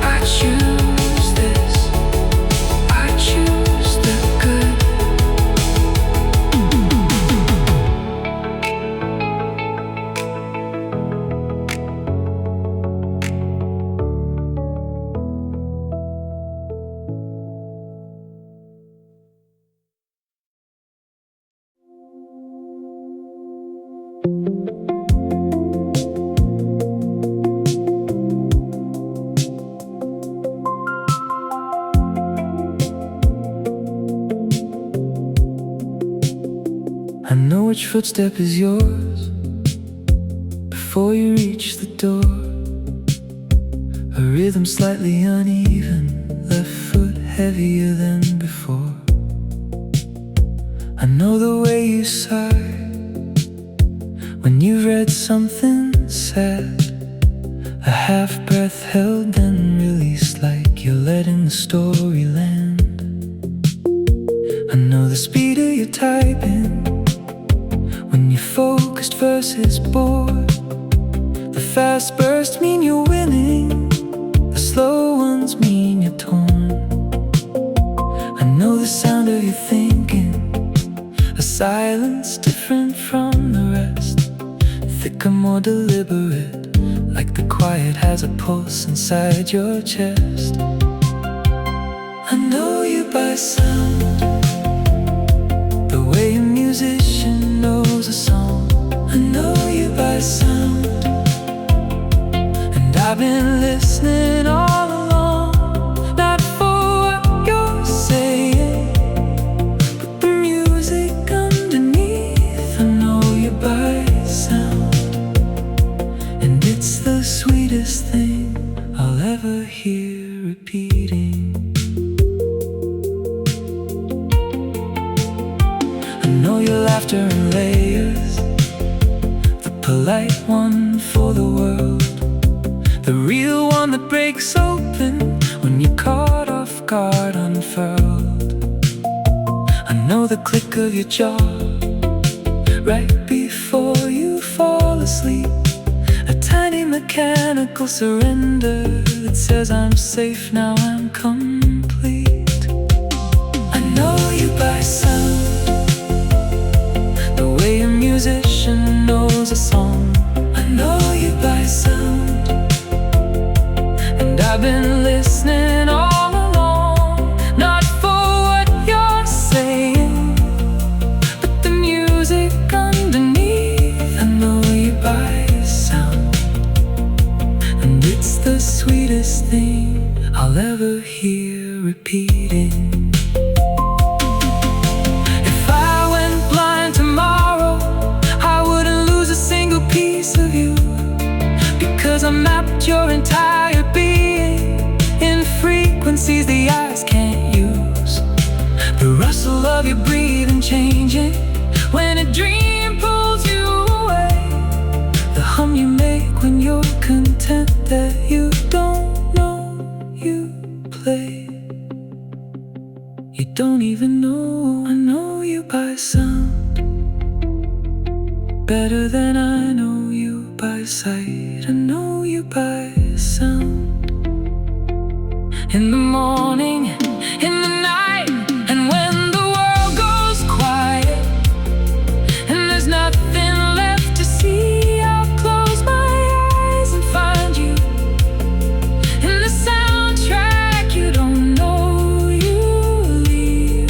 I choose this. I choose the good. I know which footstep is yours before you reach the door. A rhythm slightly uneven, left foot heavier than before. I know the way you sigh when you read something sad. A half-breath held then released, like you're letting the story land. I know the speed of your typing, when you're focused versus bored. The fast bursts mean you're winning, the slow ones mean you're torn. I know the sound of your thinking, a silence different from the rest, thicker, more deliberate, like the quiet has a pulse inside your chest. I know you by sound, the way a musician knows a song. I know you by sound, and I've been listening all along, not for what you're saying, but the music underneath. I know you by sound, and it's the sweetest thing I'll ever hear repeating. I know your laughter in layers, the polite one for the world, the real one that breaks open when you're caught off guard, unfurled. I know the click of your jaw right before you fall asleep, a tiny mechanical surrender that says I'm safe now, I'm complete. I know you by sound, the way a musician knows a song. I know you by sound, and I've been listening all along, not for what you're saying, but the music underneath. I know you by sound, and it's the sweetest thing I'll ever hear repeating. If I went blind tomorrow, I wouldn't lose a single piece of you, because I mapped your entire being in frequencies the eyes can't use. The rustle of your breathing changing when a dream pulls you away, the hum you make when you're content that you don't know you play. You don't even know. I know you by sound, better than I know you by sight. I know you by sound, in the morning, in the night, and when the world goes quiet and there's nothing left to see, I'll close my eyes and find you in the soundtrack you don't know you leave,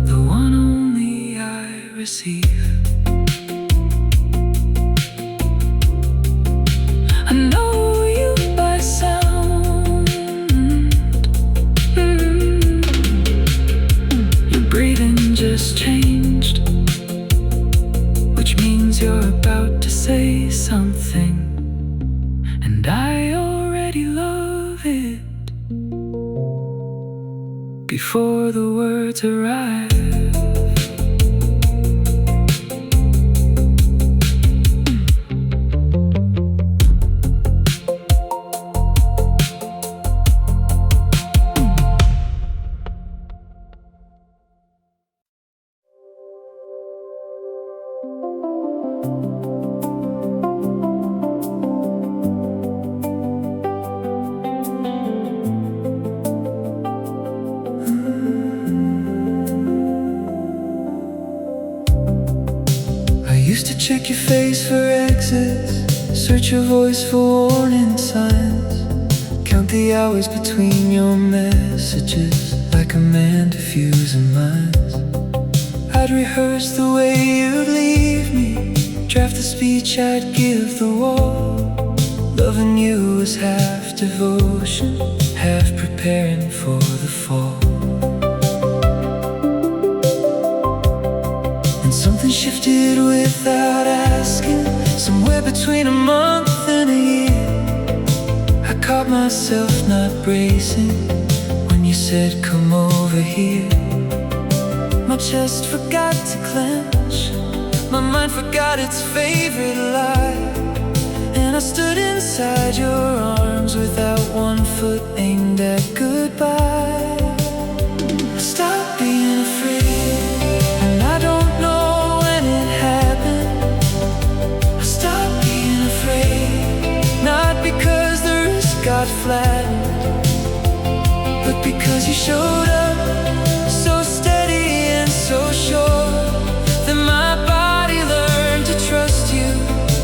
the one only I receive. I know you by sound. Your breathing just changed, which means you're about to say something, and I already love it before the words arrive. Used to check your face for exits, search your voice for warning signs, count the hours between your messages like a man diffusing minds. I'd rehearse the way you'd leave me, draft the speech I'd give the wall. Loving you was half devotion, half preparing for the fall. And something shifted without asking, somewhere between a month and a year. I caught myself not bracing when you said come over here. My chest forgot to clench, My mind forgot its favorite lie, and I stood inside your arms without one foot aimed at goodbye. I stopped being afraid, and I don't know when it happened. I stopped being afraid, not because the risk got flattened, but because you showed up so steady and so sure, that my body learned to trust you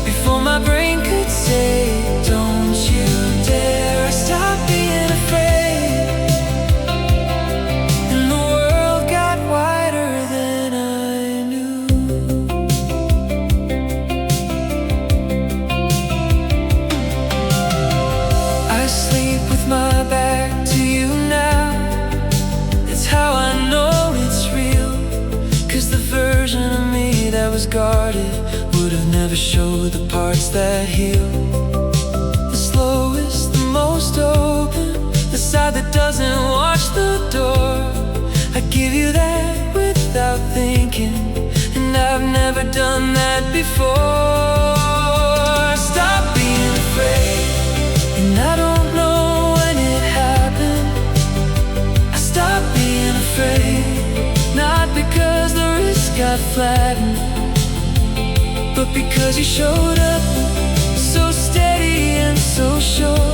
before my brain could say, don't you dare. I stopped being afraid, and the world got wider than I knew. I sleep with my back to you now. It's how I know it's real, 'cause the version of me that was guarded would have never showed the parts that heal. The slowest, the most open, the side that doesn't watch the door. I give you that without thinking, and I've never done that before. Stop being afraid, and I don't know when it happened. I stopped being afraid, not because the risk got flattened, but because you showed up so steady and so sure,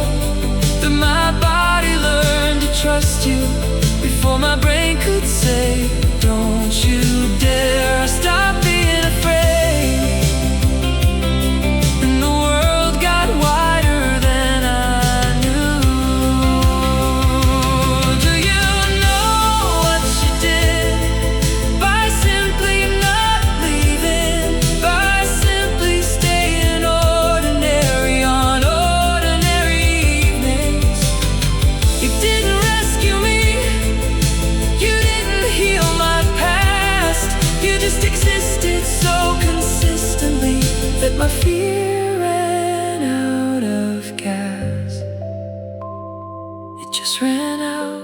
that my body learned to trust you before my brain could say, don't you dare. I stopped being afraid, and the world got wider than I knew. Do you know what you did by simply not leaving, by simply staying ordinary on ordinary evenings? You didn't rescue me, you didn't heal my past, you just existed so consistently that my fear ran out of gas. It just ran out.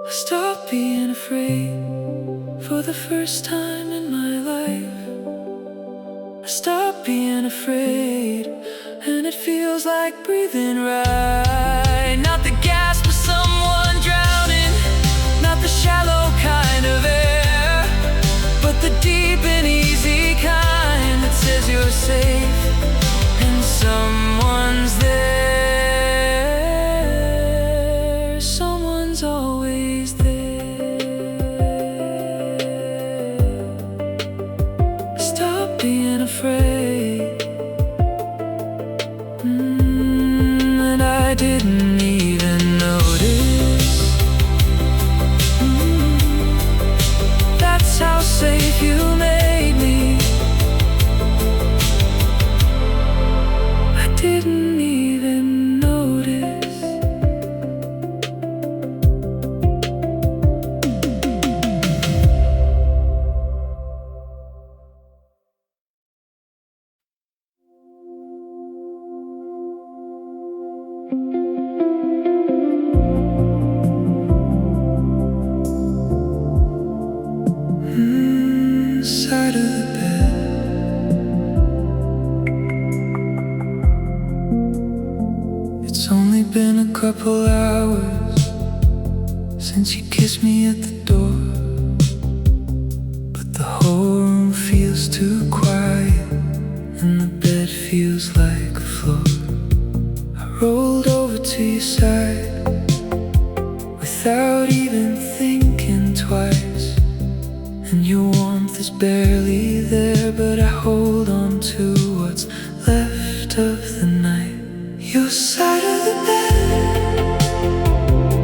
I stopped being afraid for the first time in my life. I stopped being afraid, and it feels like breathing right. Not the gasp of someone drowning, not the shallow kind of air, but the deep and easy kind that says you're safe and someone's there. Someone's always there. Stop being afraid. And I didn't even notice. That's how safe you made me. I didn't even notice. Side of the bed, it's only been a couple hours since you kissed me at the door, but the whole room feels too quiet, and the bed feels like a floor. I rolled over to your side without even thinking twice, and your warmth is barely there, but I hold on to what's left of the night. Your side of the bed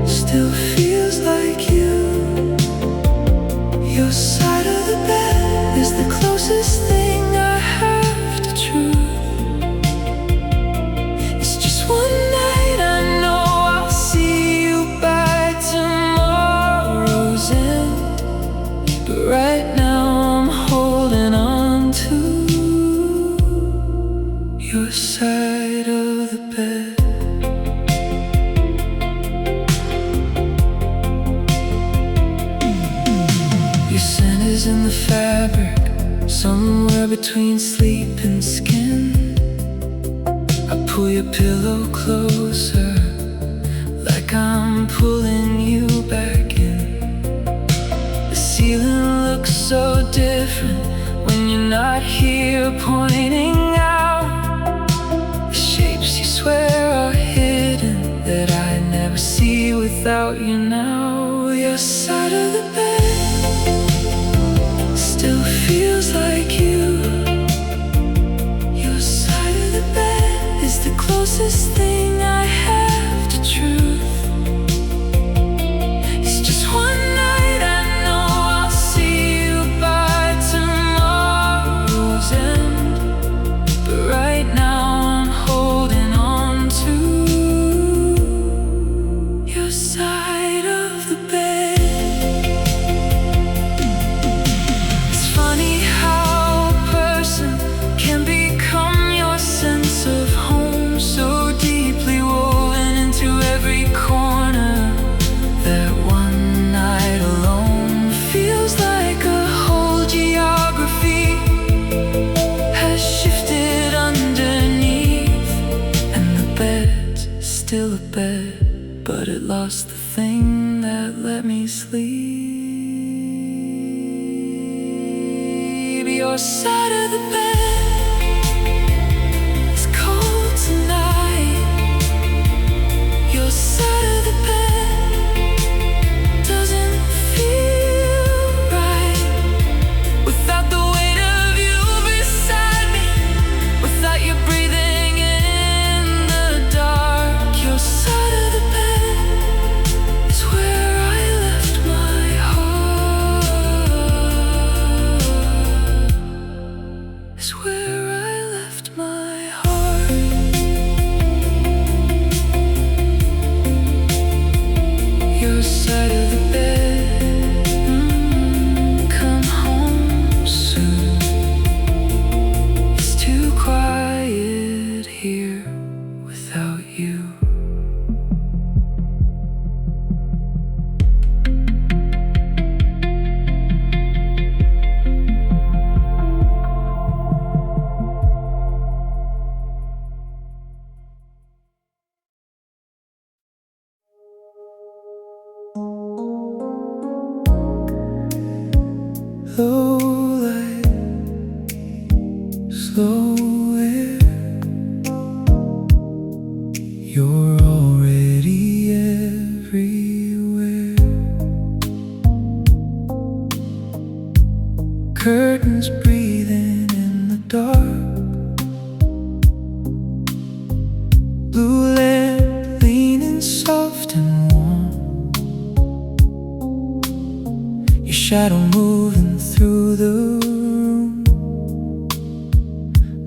still feels like you. Your side of the bed is the closest thing I have to truth. It's just one night, I know I'll see you by tomorrow's end, but right now I'm holding on to your side of the bed. Your scent is in the fabric, somewhere between sleep and skin. I pull your pillow closer, like I'm pulling you back in. The ceiling looks so different when you're not here pointing out. The shapes you swear are hidden that I never see without you now. Your side of the bed still feels like you. Your side of the bed is the closest thing I have to truth. It's just one night, I know I'll see you by tomorrow's end, but right now I'm holding on to your side of the bed. It's funny how a person can become your sense of home, so deeply woven into every corner that one night alone feels like a whole geography has shifted underneath. And the bed's still a bed, but it lost the thing that let me sleep. Your side of the bed is cold tonight. Your side of the bed doesn't feel right without the weight of you beside me, without you breathing in the dark. Your side of the bed is where I left my heart. Is where I left my heart. Your side of the bed, come home soon. It's too quiet here without you. Low light, slow air. You're already everywhere. Curtains breathing in the dark. Blue lamp leaning soft and warm. Your shadow moving through the room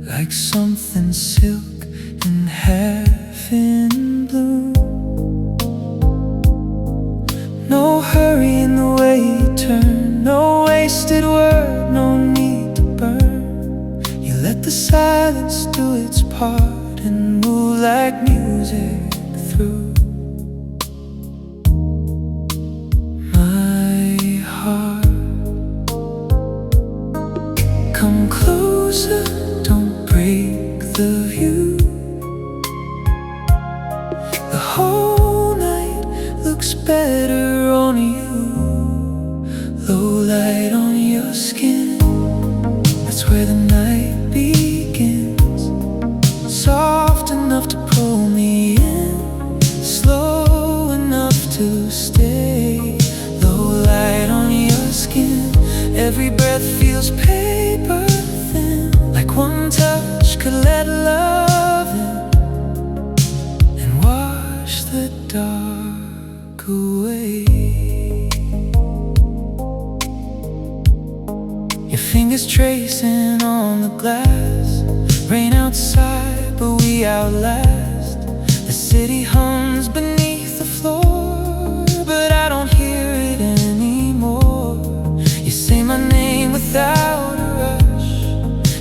like something silk and half in bloom. No hurry in the way you turn, no wasted word, no need to burn. You let the silence do its part and move like music through my heart. Come closer, don't break the view. The whole night looks better on you. Low light on your skin, that's where the night begins. Soft enough to pull me in, slow enough to stay. Low light on your skin, every breath feels paper thin, like one touch could let love in and wash the dark away. Your fingers tracing on the glass. Rain outside, but we outlast. The city hums beneath the floor, but I don't hear it anymore. You say my name without a rush,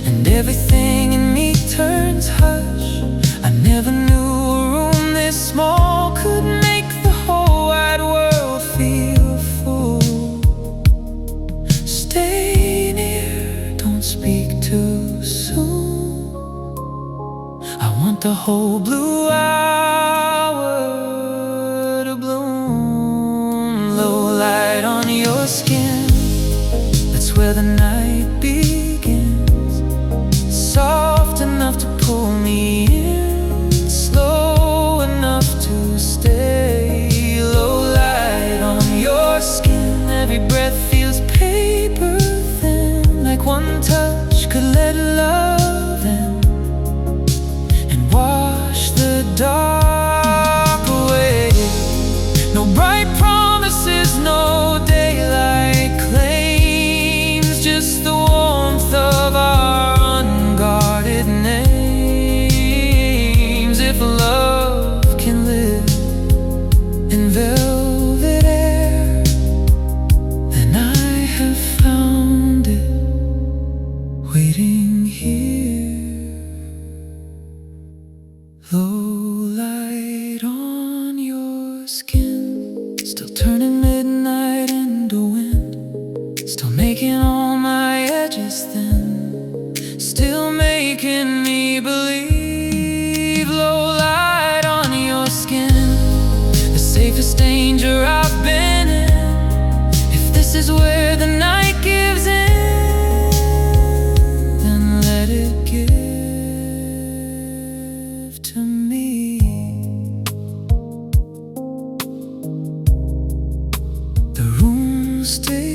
and everything in me turns hush. I never knew a room this small could make the whole wide world feel full. Stay near, don't speak too soon. I want the whole blue hour to bloom. Low light on your skin, that's where the night begins. Soft enough to pull me in, slow enough to stay. Low light on your skin, every breath feels paper thin, like one touch could let love in and wash the dark away. No bright promises, no daylight claims, just the warmth of our unguarded names. If love can live in velvet air, then I have found it waiting here. Low light on your skin, still turning midnight into wind, still making all my edges thin, still making me believe. Low light on your skin, the safest danger I've been in. If this is where the night gives in, then let it give to me. The room stays